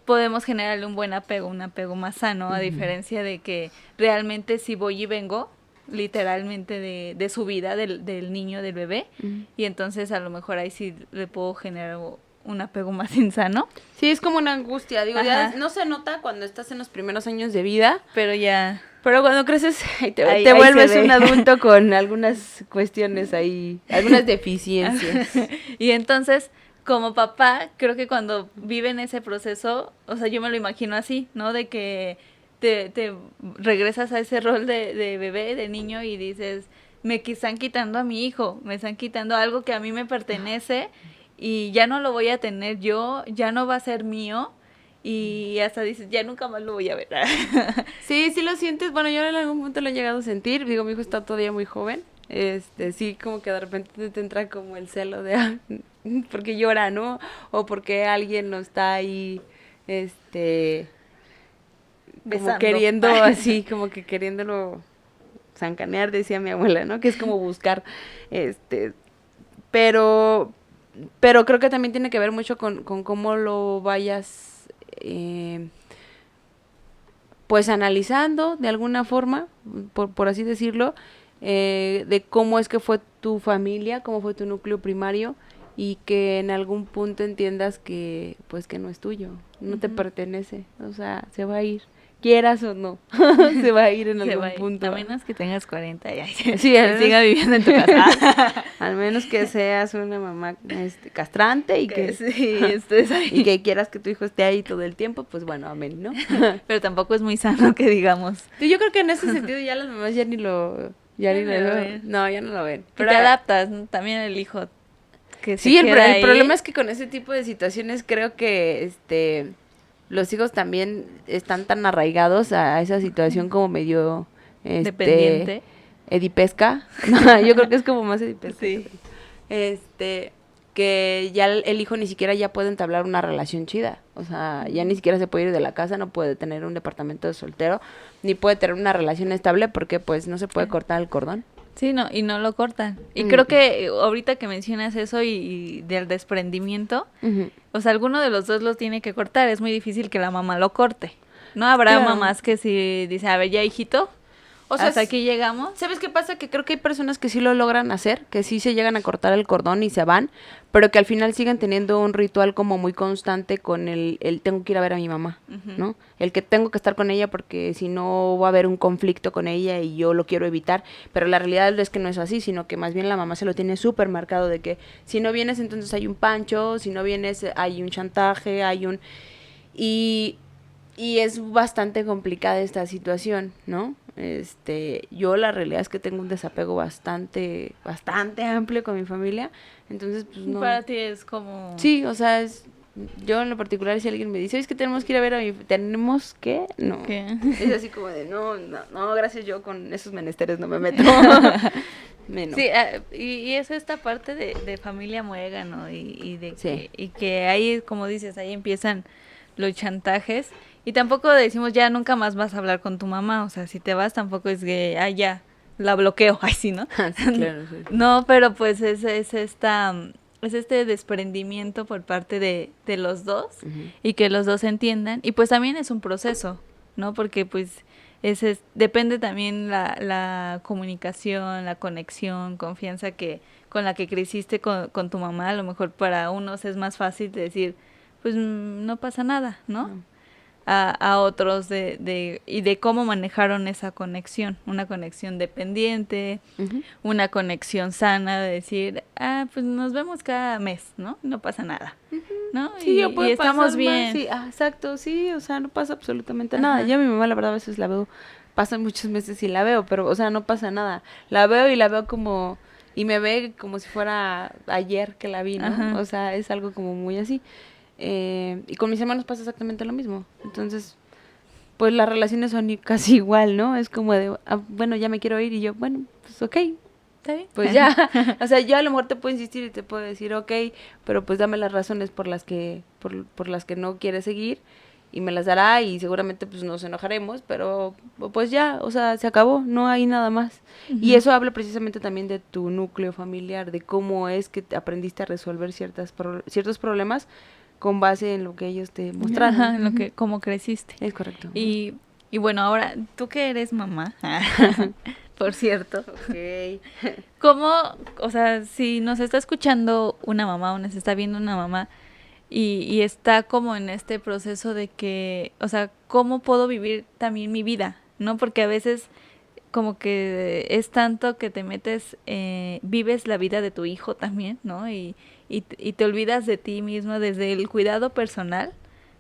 podemos generarle un apego más sano, a diferencia de que realmente si voy y vengo, literalmente de su vida, del niño, del bebé, y entonces a lo mejor ahí sí le puedo generar un apego más insano. Sí, es como una angustia, digo, ya no se nota cuando estás en los primeros años de vida, pero cuando creces te vuelves un adulto con algunas cuestiones ahí, algunas deficiencias. Y entonces, como papá, creo que cuando viven ese proceso, o sea, yo me lo imagino así, ¿no? De que te regresas a ese rol de bebé, de niño, y dices, me están quitando a mi hijo, me están quitando algo que a mí me pertenece y ya no lo voy a tener yo, ya no va a ser mío. Y hasta dices, ya nunca más lo voy a ver. Sí, sí lo sientes. Bueno, yo en algún punto lo he llegado a sentir. Digo, mi hijo está todavía muy joven. Sí, como que de repente te entra como el celo de porque llora, ¿no? O porque alguien no está ahí, como queriendo así, como que queriéndolo zancanear, decía mi abuela, ¿no? Que es como buscar, pero creo que también tiene que ver mucho con cómo lo vayas pues analizando de alguna forma, por así decirlo, de cómo es que fue tu familia, cómo fue tu núcleo primario, y que en algún punto entiendas que pues que no es tuyo, no te pertenece, o sea, se va a ir, quieras o no, se va a ir en algún punto. A menos que tengas 40 y siga viviendo en tu casa. Al menos que seas una mamá castrante y que sí, estés ahí. Y que quieras que tu hijo esté ahí todo el tiempo, pues bueno, amén, ¿no? Pero tampoco es muy sano que digamos. Yo creo que en ese sentido ya las mamás ya ni lo ven. No, ya no lo ven. Pero te adaptas, ¿no? También el hijo que se sí, queda el problema es que con ese tipo de situaciones creo que los hijos también están tan arraigados a esa situación como medio dependiente, edipesca. No, yo creo que es como más edipesca. Sí. Que ya el hijo ni siquiera ya puede entablar una relación chida, o sea, ya ni siquiera se puede ir de la casa, no puede tener un departamento de soltero, ni puede tener una relación estable porque pues no se puede cortar el cordón. Sí, no, y no lo cortan. Y creo que ahorita que mencionas eso y del desprendimiento, o sea, alguno de los dos lo tiene que cortar, es muy difícil que la mamá lo corte. No habrá mamás que si dice, a ver, ya hijito, o sea, hasta aquí llegamos. ¿Sabes qué pasa? Que creo que hay personas que sí lo logran hacer, que sí se llegan a cortar el cordón y se van, pero que al final siguen teniendo un ritual como muy constante con el tengo que ir a ver a mi mamá, ¿no? El que tengo que estar con ella porque si no va a haber un conflicto con ella y yo lo quiero evitar, pero la realidad es que no es así, sino que más bien la mamá se lo tiene súper marcado de que si no vienes entonces hay un pancho, si no vienes hay un chantaje, y es bastante complicada esta situación, ¿no? Yo la realidad es que tengo un desapego bastante amplio con mi familia, entonces pues no. Para ti es como... Sí, o sea, yo en lo particular si alguien me dice, es que tenemos que ir a ver a mi... ¿Tenemos que? No. ¿Qué? Es así como de, no, gracias, yo con esos menesteres no me meto. Menos. Sí, y es esta parte de familia muégano y sí. que ahí, como dices, ahí empiezan los chantajes. Y tampoco decimos, ya nunca más vas a hablar con tu mamá, o sea, si te vas tampoco es que, ya, la bloqueo, sí, ¿no? Sí, claro, sí. No, pero pues es esta es este desprendimiento por parte de los dos Ujú. y que los dos entiendan. Y pues también es un proceso, ¿no? Porque pues depende también la comunicación, la conexión, confianza que con la que creciste con tu mamá. A lo mejor para unos es más fácil de decir, pues no pasa nada, ¿no? No. A otros y de cómo manejaron esa conexión, una conexión dependiente, Ujú. una conexión sana de decir, pues nos vemos cada mes, ¿no? No pasa nada, ¿no? Sí, ya puede y estamos pasar bien. más, sí, exacto, sí, o sea, no pasa absolutamente nada. Ajá. Yo a mi mamá, la verdad, a veces la veo, pasan muchos meses y la veo, pero, o sea, no pasa nada. La veo y la veo como, y me ve como si fuera ayer que la vi, ¿no? Ajá. O sea, es algo como muy así. Y con mis hermanos pasa exactamente lo mismo. Entonces, pues las relaciones son casi igual, ¿no? Es como de, bueno, ya me quiero ir y yo, bueno, pues ok, ¿Está bien? pues ya. O sea, yo a lo mejor te puedo insistir y te puedo decir, ok, pero pues dame las razones por las que no quieres seguir y me las dará y seguramente pues nos enojaremos, pero pues ya, o sea, se acabó, no hay nada más. Y eso habla precisamente también de tu núcleo familiar, de cómo es que aprendiste a resolver ciertos problemas con base en lo que ellos te mostraron. Ajá, en cómo creciste. Es correcto. Y bueno, ahora, tú que eres mamá, por cierto, Ok. ¿cómo, o sea, si nos está escuchando una mamá o nos está viendo una mamá y está como en este proceso de que, o sea, ¿cómo puedo vivir también mi vida? ¿No? Porque a veces como que es tanto que te metes, vives la vida de tu hijo también, ¿no? Y te olvidas de ti mismo desde el cuidado personal,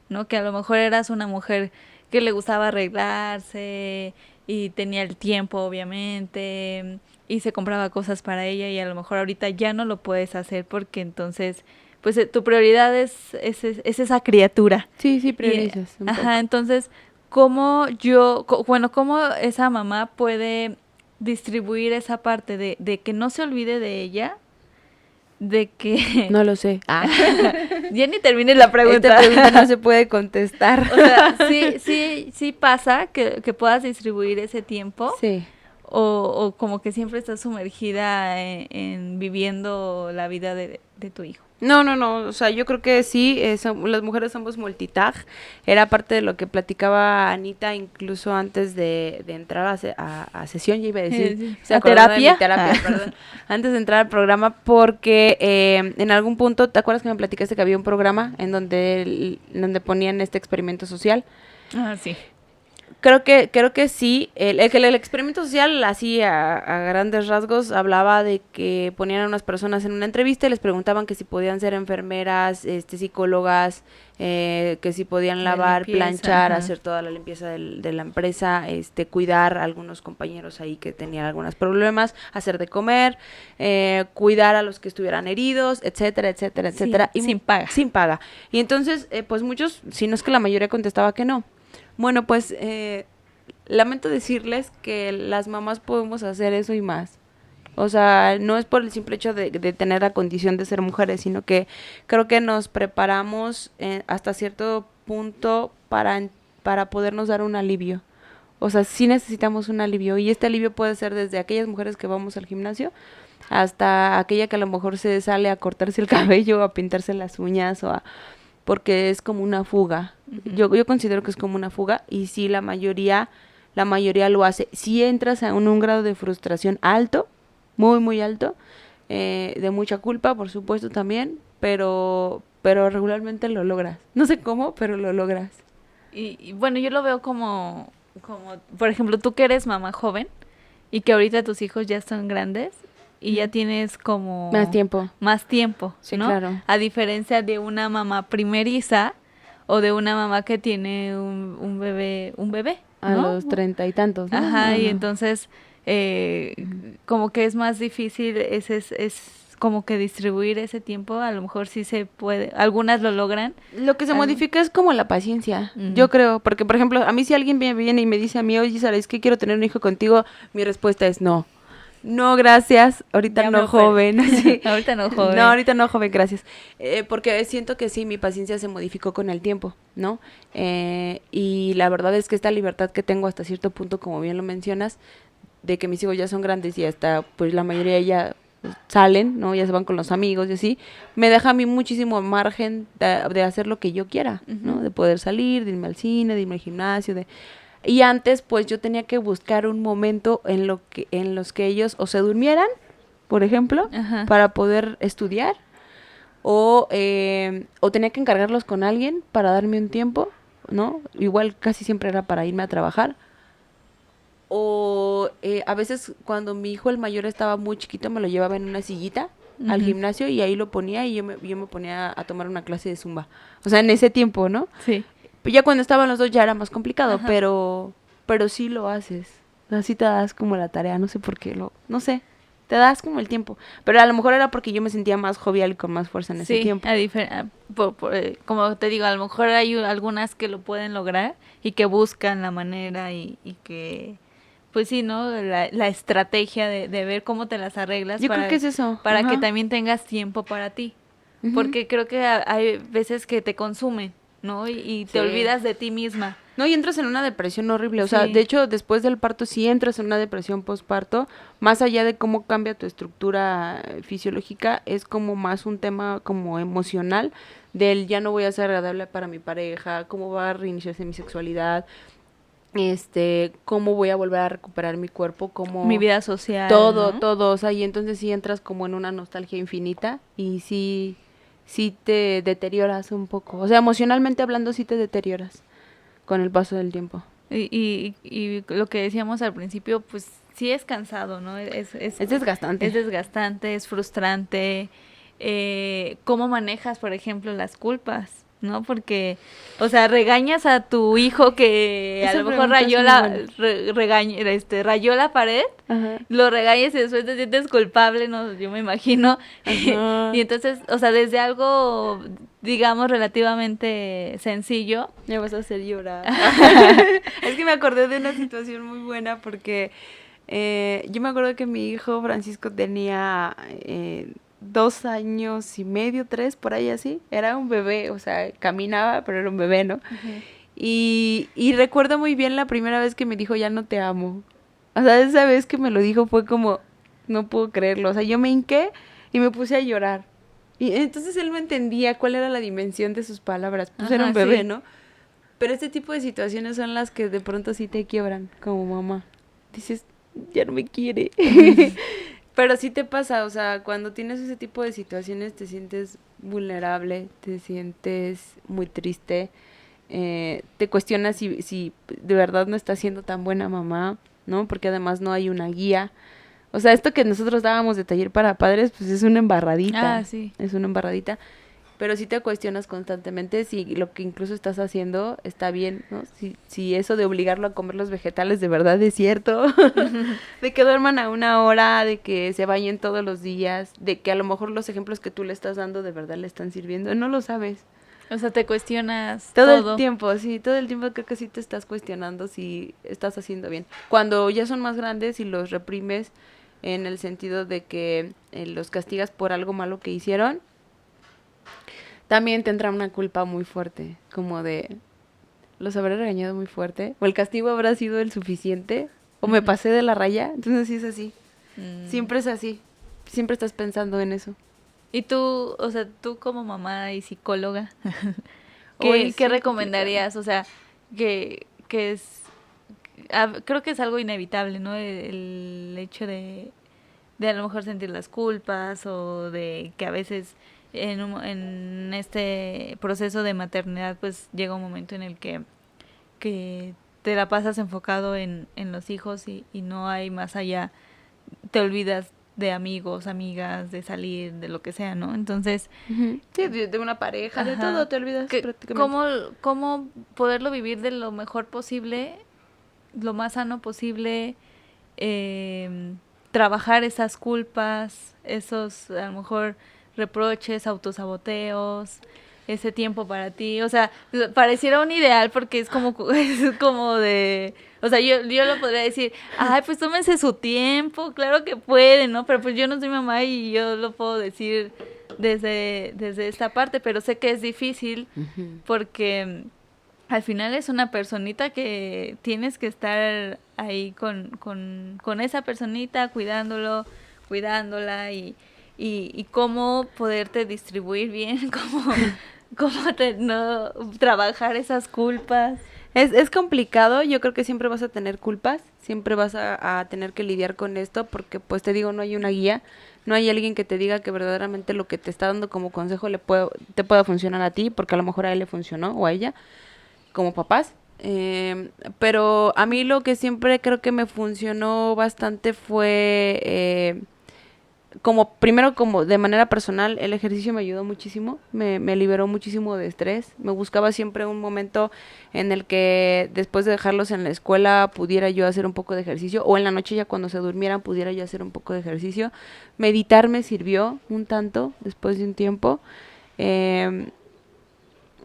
¿no? Que a lo mejor eras una mujer que le gustaba arreglarse y tenía el tiempo, obviamente, y se compraba cosas para ella y a lo mejor ahorita ya no lo puedes hacer porque entonces, pues tu prioridad es esa criatura. Sí, sí, Y, priorizas un poco. ajá, entonces, cómo esa mamá puede distribuir esa parte de que no se olvide de ella, de que... No lo sé. Ya ni termine la pregunta. Esta pregunta no se puede contestar. O sea, sí pasa que puedas distribuir ese tiempo Sí. o como que siempre estás sumergida en viviendo la vida de tu hijo. No, o sea, yo creo que sí, las mujeres somos multitag, era parte de lo que platicaba Anita incluso antes de entrar a sesión, ya iba a decir, Sí. se ¿A acordó de mi terapia? terapia, perdón, antes de entrar al programa, porque en algún punto, ¿te acuerdas que me platicaste que había un programa en donde ponían este experimento social? Ah, sí. Creo que sí. El experimento social, así a grandes rasgos, hablaba de que ponían a unas personas en una entrevista y les preguntaban que si podían ser enfermeras, psicólogas, que si podían lavar, limpieza, planchar, ajá. hacer toda la limpieza de la empresa, cuidar a algunos compañeros ahí que tenían algunos problemas, hacer de comer, cuidar a los que estuvieran heridos, etcétera, etcétera, Sí, etcétera. Y sin paga. Sin paga. Y entonces, pues muchos, si no es que la mayoría contestaba que no. Bueno, pues lamento decirles que las mamás podemos hacer eso y más. O sea, no es por el simple hecho de tener la condición de ser mujeres, sino que creo que nos preparamos hasta cierto punto para podernos dar un alivio. O sea, sí necesitamos un alivio y este alivio puede ser desde aquellas mujeres que vamos al gimnasio hasta aquella que a lo mejor se sale a cortarse el cabello, a pintarse las uñas porque es como una fuga. Ujú. Yo considero que es como una fuga y sí la mayoría lo hace. Si entras a un grado de frustración alto, muy muy alto, de mucha culpa, por supuesto también, pero regularmente lo logras. No sé cómo, pero lo logras. Y bueno, yo lo veo como, por ejemplo, tú que eres mamá joven y que ahorita tus hijos ya son grandes y ya tienes como... Más tiempo. Sí, ¿no? claro. A diferencia de una mamá primeriza o de una mamá que tiene un bebé, A ¿no? los 30 y tantos, ¿no? Ajá, y entonces como que es más difícil, es como que distribuir ese tiempo, a lo mejor sí se puede, algunas lo logran. Lo que se modifica es como la paciencia, Mm. yo creo, porque por ejemplo, a mí si alguien viene y me dice a mí, oye, Sara, es que quiero tener un hijo contigo, mi respuesta es no. No, gracias, ahorita Ya no, me joven. Sí. Ahorita no, joven. No, ahorita no, joven, gracias. Porque siento que sí, mi paciencia se modificó con el tiempo, ¿no? Y la verdad es que esta libertad que tengo hasta cierto punto, como bien lo mencionas, de que mis hijos ya son grandes y hasta, pues la mayoría ya salen, ¿no? Ya se van con los amigos y así, me deja a mí muchísimo margen de hacer lo que yo quiera, ¿no? De poder salir, de irme al cine, de irme al gimnasio, y antes, pues, yo tenía que buscar un momento en los que ellos o se durmieran, por ejemplo, Ajá. para poder estudiar, o tenía que encargarlos con alguien para darme un tiempo, ¿no? Igual casi siempre era para irme a trabajar. O a veces cuando mi hijo el mayor estaba muy chiquito me lo llevaba en una sillita al gimnasio y ahí lo ponía y yo me ponía a tomar una clase de zumba. O sea, en ese tiempo, ¿no? Sí. Ya cuando estaban los dos ya era más complicado, Ajá. pero sí lo haces. O sea, sí te das como la tarea, no sé por qué, no sé, te das como el tiempo. Pero a lo mejor era porque yo me sentía más jovial y con más fuerza en ese Sí, tiempo. como te digo, a lo mejor hay algunas que lo pueden lograr y que buscan la manera y que, pues sí, ¿no? La estrategia de ver cómo te las arreglas Yo creo que es eso. para que Ajá. también tengas tiempo para ti. Ujú. Porque creo que hay veces que te consumen, ¿no? Y te Sí. olvidas de ti misma. No, y entras en una depresión horrible. O sea, Sí. de hecho, después del parto sí entras en una depresión postparto. Más allá de cómo cambia tu estructura fisiológica, es como más un tema como emocional del ya no voy a ser agradable para mi pareja, cómo va a reiniciarse mi sexualidad, cómo voy a volver a recuperar mi cuerpo, cómo... Mi vida social, Todo, ¿no? todo. O sea, y entonces sí entras como en una nostalgia infinita y sí te deterioras un poco. O sea, emocionalmente hablando sí te deterioras con el paso del tiempo. Y lo que decíamos al principio, pues sí es cansado, ¿no? Es desgastante. Es desgastante, es frustrante. ¿Cómo manejas, por ejemplo, las culpas? ¿No? Porque, o sea, regañas a tu hijo que Esa a lo mejor pregunta es rayó muy la, buena. rayó la pared, Ajá. lo regañas y después te sientes culpable, ¿no? Yo me imagino. Ajá. Y entonces, o sea, desde algo, digamos, relativamente sencillo. Me vas a hacer llorar. Es que me acordé de una situación muy buena porque yo me acuerdo que mi hijo Francisco tenía 2 años y medio, 3, por ahí así. Era un bebé, o sea, caminaba, pero era un bebé, ¿no? Y recuerdo muy bien la primera vez que me dijo, ya no te amo. O sea, esa vez que me lo dijo fue como, no puedo creerlo. O sea, yo me hinqué y me puse a llorar. Y entonces él no entendía cuál era la dimensión de sus palabras. Pues era Ajá, un bebé, sí. ¿no? Pero este tipo de situaciones son las que de pronto sí te quiebran como mamá. Dices, ya no me quiere. Pero sí te pasa, o sea, cuando tienes ese tipo de situaciones te sientes vulnerable, te sientes muy triste, te cuestionas si de verdad no estás siendo tan buena mamá, ¿no? Porque además no hay una guía. O sea, esto que nosotros dábamos de taller para padres, pues es una embarradita. Ah, sí. Es una embarradita. Pero sí te cuestionas constantemente si lo que incluso estás haciendo está bien, ¿no? Si eso de obligarlo a comer los vegetales de verdad es cierto. De que duerman a una hora, de que se bañen todos los días, de que a lo mejor los ejemplos que tú le estás dando de verdad le están sirviendo. No lo sabes. O sea, te cuestionas Todo el todo. tiempo, sí, todo el tiempo creo que sí te estás cuestionando si estás haciendo bien. Cuando ya son más grandes y los reprimes en el sentido de que los castigas por algo malo que hicieron, también tendrá una culpa muy fuerte, como de, los habré regañado muy fuerte, o el castigo habrá sido el suficiente, o me pasé de la raya, entonces sí es así. Siempre es así, siempre estás pensando en eso. Y tú, o sea, tú como mamá y psicóloga, Hoy ¿qué sí, recomendarías? O sea, que es, creo que es algo inevitable, ¿no? El hecho de a lo mejor sentir las culpas o de que a veces en este proceso de maternidad pues llega un momento en el que te la pasas enfocado en los hijos y no hay más allá, te olvidas de amigos, amigas, de salir, de lo que sea, ¿no? Entonces, Ujú. Sí, de una pareja, de ajá, todo te olvidas prácticamente. ¿cómo poderlo vivir de lo mejor posible, lo más sano posible, trabajar esas culpas, esos a lo mejor reproches, autosaboteos, ese tiempo para ti? O sea, pareciera un ideal porque es como, es como de, o sea, yo lo podría decir, ay, pues tómense su tiempo, claro que pueden, ¿no? Pero pues yo no soy mamá y yo lo puedo decir desde esta parte, pero sé que es difícil porque al final es una personita que tienes que estar ahí con esa personita, cuidándolo, cuidándola y cómo poderte distribuir bien, no trabajar esas culpas. Es complicado, yo creo que siempre vas a tener culpas, siempre vas a tener que lidiar con esto porque pues te digo, no hay una guía, no hay alguien que te diga que verdaderamente lo que te está dando como consejo te pueda funcionar a ti, porque a lo mejor a él le funcionó o a ella, como papás. Pero a mí lo que siempre creo que me funcionó bastante fue primero como de manera personal, el ejercicio me ayudó muchísimo, me liberó muchísimo de estrés, me buscaba siempre un momento en el que después de dejarlos en la escuela pudiera yo hacer un poco de ejercicio, o en la noche ya cuando se durmieran pudiera yo hacer un poco de ejercicio. Meditar me sirvió un tanto después de un tiempo.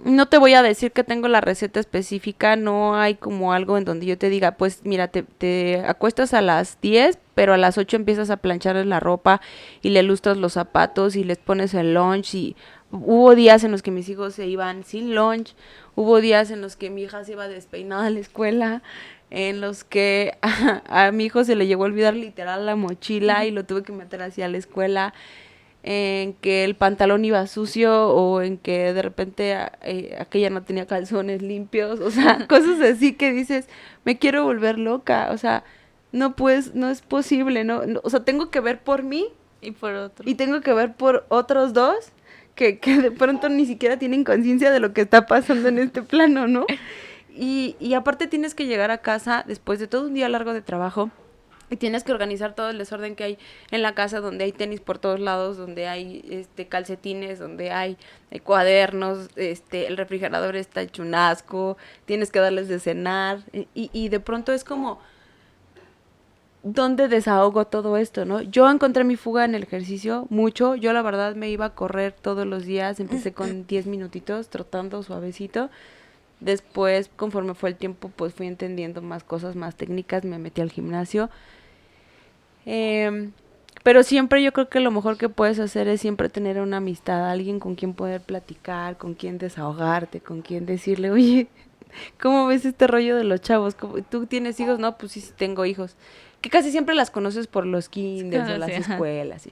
No te voy a decir que tengo la receta específica, no hay como algo en donde yo te diga, pues mira, te acuestas a las 10, pero a las 8 empiezas a plancharles la ropa y le lustras los zapatos y les pones el lunch. Y hubo días en los que mis hijos se iban sin lunch, hubo días en los que mi hija se iba despeinada a la escuela, en los que a mi hijo se le llegó a olvidar literal la mochila y lo tuve que meter hacia la escuela, en que el pantalón iba sucio o en que de repente aquella no tenía calzones limpios, o sea, cosas así que dices, me quiero volver loca, o sea, no es posible, o sea, tengo que ver por mí y por otro. Y tengo que ver por otros dos que de pronto ni siquiera tienen conciencia de lo que está pasando en este plano, ¿no? Y aparte tienes que llegar a casa después de todo un día largo de trabajo y tienes que organizar todo el desorden que hay en la casa, donde hay tenis por todos lados, donde hay calcetines, donde hay cuadernos, el refrigerador está hecho un asco, tienes que darles de cenar y de pronto es como, ¿dónde desahogo todo esto, no? Yo encontré mi fuga en el ejercicio mucho. Yo la verdad me iba a correr todos los días. Empecé con 10 minutitos trotando suavecito. Después, conforme fue el tiempo, pues fui entendiendo más cosas, más técnicas. Me metí al gimnasio. Pero siempre yo creo que lo mejor que puedes hacer es siempre tener una amistad, alguien con quien poder platicar, con quien desahogarte, con quien decirle, oye, ¿cómo ves este rollo de los chavos? ¿Tú tienes hijos? No, pues sí tengo hijos. Que casi siempre las conoces por los kinders o las escuelas.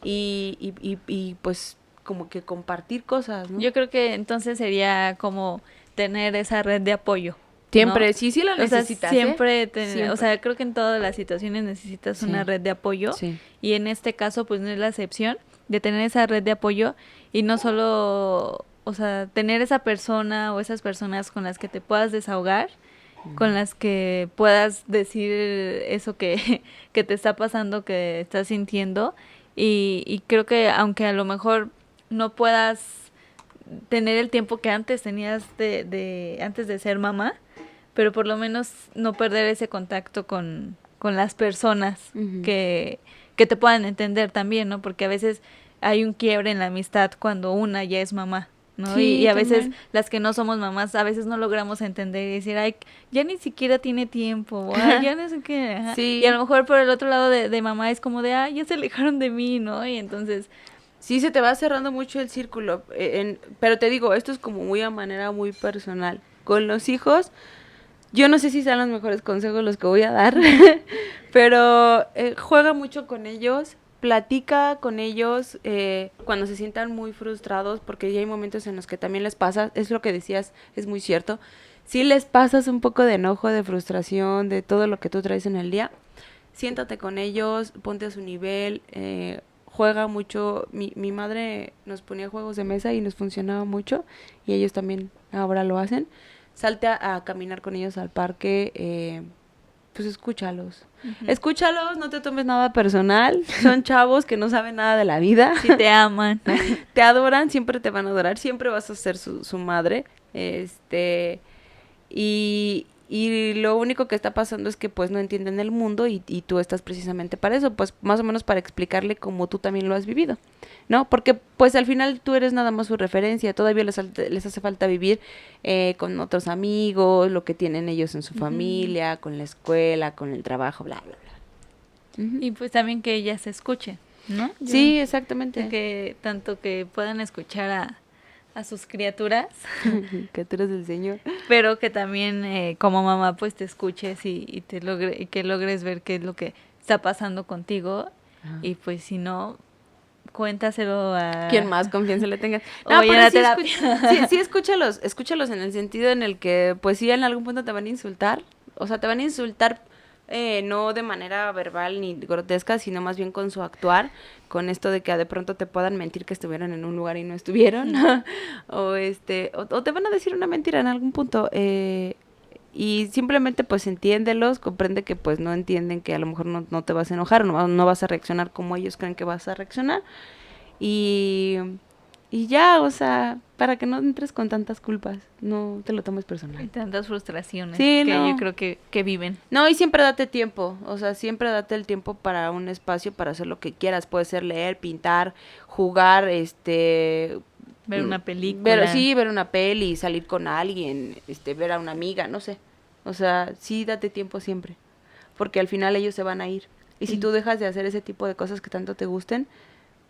Y pues como que compartir cosas, ¿no? Yo creo que entonces sería como tener esa red de apoyo. Siempre, ¿no? sí la necesitas. O sea, siempre. O sea, creo que en todas las situaciones necesitas una red de apoyo. Sí. Y en este caso, pues no es la excepción de tener esa red de apoyo y no solo, o sea, tener esa persona o esas personas con las que te puedas desahogar, con las que puedas decir eso que te está pasando, que estás sintiendo. Y creo que aunque a lo mejor no puedas tener el tiempo que antes tenías antes de ser mamá, pero por lo menos no perder ese contacto con las personas que te puedan entender también, ¿no? Porque a veces hay un quiebre en la amistad cuando una ya es mamá, ¿no? Sí, y a veces también. las que no somos mamás, a veces no logramos entender y decir, ay, ya ni siquiera tiene tiempo, ay, ya no sé qué. Ajá. Sí. Y a lo mejor por el otro lado de mamá es como de, ay, ya se alejaron de mí, ¿no? Y entonces... Sí, se te va cerrando mucho el círculo, pero te digo, esto es como muy a manera muy personal. Con los hijos, yo no sé si sean los mejores consejos los que voy a dar, pero juega mucho con ellos, platica con ellos cuando se sientan muy frustrados, porque ya hay momentos en los que también les pasa, es lo que decías, es muy cierto. Si les pasas un poco de enojo, de frustración, de todo lo que tú traes en el día, siéntate con ellos, ponte a su nivel, juega mucho. Mi madre nos ponía juegos de mesa y nos funcionaba mucho, y ellos también ahora lo hacen. Salte a caminar con ellos al parque, pues escúchalos. Escúchalos, no te tomes nada personal, son chavos que no saben nada de la vida. Si te aman. Te adoran, siempre te van a adorar, siempre vas a ser su madre. Y lo único que está pasando es que pues no entienden el mundo y tú estás precisamente para eso, pues más o menos para explicarle cómo tú también lo has vivido, ¿no? Porque pues al final tú eres nada más su referencia, todavía les hace falta vivir con otros amigos, lo que tienen ellos en su familia, con la escuela, con el trabajo, bla, bla, bla. Y pues también que ellas se escuchen, ¿no? Sí, exactamente. Que tanto que puedan escuchar a sus criaturas, Criaturas del Señor, pero que también como mamá pues te escuches y que logres ver qué es lo que está pasando contigo y pues si no, cuéntaselo a... Quien más confianza le tengas. No, pero la sí, terapia. sí, escúchalos en el sentido en el que, pues sí, en algún punto te van a insultar. O sea, te van a insultar no de manera verbal ni grotesca, sino más bien con su actuar, con esto de que de pronto te puedan mentir que estuvieron en un lugar y no estuvieron. o te van a decir una mentira en algún punto. Y simplemente pues entiéndelos, comprende que pues no entienden que a lo mejor no te vas a enojar, no vas a reaccionar como ellos creen que vas a reaccionar. Y ya, o sea, para que no entres con tantas culpas, no te lo tomes Y personal. tantas frustraciones Sí, que no. yo creo que viven. No, y siempre date tiempo, o sea, siempre date el tiempo para un espacio para hacer lo que quieras, puede ser leer, pintar, jugar, Ver una película. ver una peli, salir con alguien, ver a una amiga, no sé. O sea, sí date tiempo siempre, porque al final ellos se van a ir. Y si Sí. tú dejas de hacer ese tipo de cosas que tanto te gusten,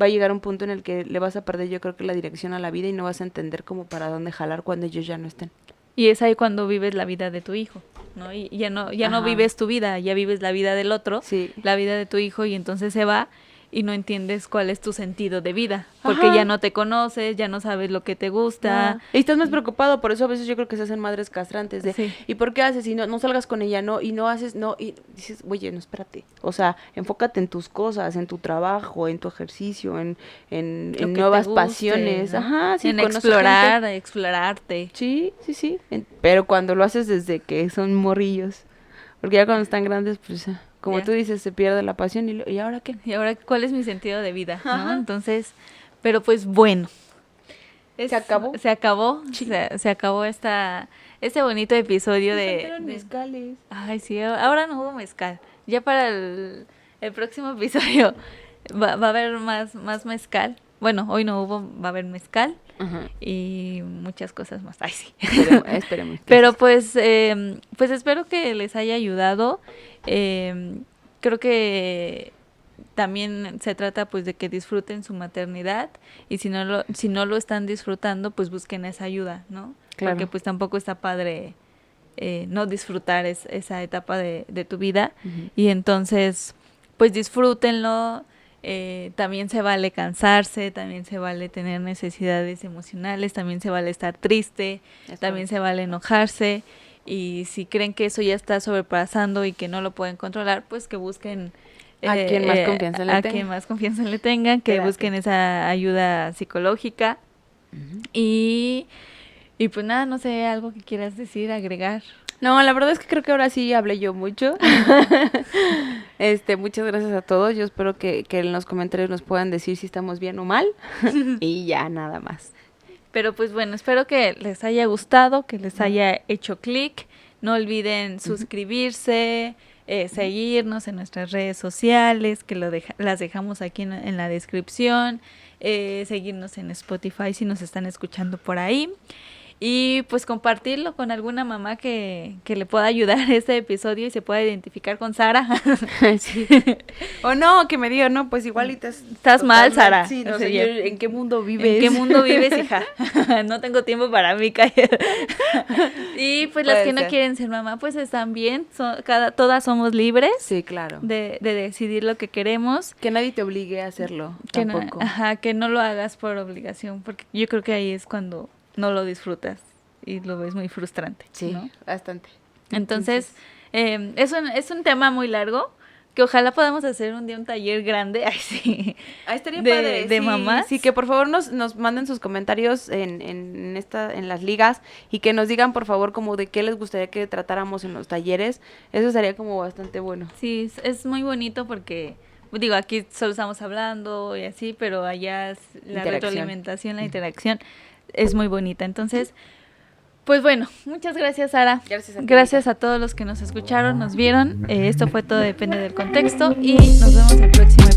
va a llegar un punto en el que le vas a perder, yo creo que la dirección a la vida y no vas a entender cómo para dónde jalar cuando ellos ya no estén. Y es ahí cuando vives la vida de tu hijo, ¿no? Y ya no Ajá. vives tu vida, ya vives la vida del otro, Sí. la vida de tu hijo, y entonces se va y no entiendes cuál es tu sentido de vida, porque Ajá. ya no te conoces, ya no sabes lo que te gusta. Y estás más preocupado, por eso a veces yo creo que se hacen madres castrantes de, Sí. ¿y por qué haces? Y no salgas con ella, no, y no haces, no, y dices, oye, no, espérate, o sea, enfócate en tus cosas, en tu trabajo, en tu ejercicio, en Lo que te nuevas guste, pasiones, ¿no? ajá, sí, En conoce explorar, gente. explorarte. Sí, pero cuando lo haces desde que son morrillos, porque ya cuando están grandes, pues, como Ya. tú dices, se pierde la pasión, ¿y ahora qué? Y ahora, ¿cuál es mi sentido de vida? ¿No? Ajá. Entonces, pero pues bueno. ¿Se acabó? Se acabó. Sí. Se acabó este bonito episodio Faltaron de... mezcales. Ay, sí, ahora no hubo mezcal. Ya para el próximo episodio va a haber más mezcal. Bueno, hoy no hubo, va a haber mezcal Ajá. y muchas cosas más. Ay, sí. Esperemos. Pero pues espero que les haya ayudado. Creo que también se trata pues de que disfruten su maternidad, y si no lo están disfrutando, pues busquen esa ayuda, ¿no? Claro. Porque pues tampoco está padre no disfrutar esa etapa de tu vida. Ujú. Y entonces pues disfrútenlo. También se vale cansarse, también se vale tener necesidades emocionales, también se vale estar triste, también se vale enojarse. Y si creen que eso ya está sobrepasando y que no lo pueden controlar, pues que busquen A quien más confianza le a tengan. quien más confianza le tengan, que Terapia. busquen esa ayuda psicológica. Ujú. Y pues nada, no sé, algo que quieras decir, agregar. No, la verdad es que creo que ahora sí hablé yo mucho. Muchas gracias a todos. Yo espero que en los comentarios nos puedan decir si estamos bien o mal. Y ya, nada más. Pero pues bueno, espero que les haya gustado, que les haya hecho clic. No olviden suscribirse, seguirnos en nuestras redes sociales, que las dejamos aquí en la descripción. Seguirnos en Spotify si nos están escuchando por ahí. Y pues compartirlo con alguna mamá que le pueda ayudar este episodio y se pueda identificar con Sara. Sí. O no, que me digan, no, pues igualita Estás mal, Sara. Sí, no O sé, sea, yo, ¿en qué mundo vives? ¿En qué mundo vives, hija? No tengo tiempo para mí, cállate. Y pues las Puede que no ser. quieren ser mamá, pues están bien. Todas somos libres Sí, claro. de decidir lo que queremos. Que nadie te obligue a hacerlo, Que no, tampoco. que no lo hagas por obligación, porque yo creo que ahí es cuando no lo disfrutas y lo ves muy frustrante. Sí, ¿no? bastante. Entonces, es un tema muy largo, que ojalá podamos hacer un día un taller grande, ay sí, Estaría de- padre. de sí, mamás. Sí, que por favor nos manden sus comentarios en las ligas y que nos digan por favor como de qué les gustaría que tratáramos en los talleres. Eso estaría como bastante bueno. Sí, es muy bonito porque, digo, aquí solo estamos hablando y así, pero allá la Interacción. retroalimentación, la interacción es muy bonita. Entonces, pues bueno, muchas gracias, Sara. Gracias a ti. Gracias a todos los que nos escucharon, nos vieron. Esto fue Todo Depende del Contexto y nos vemos el próximo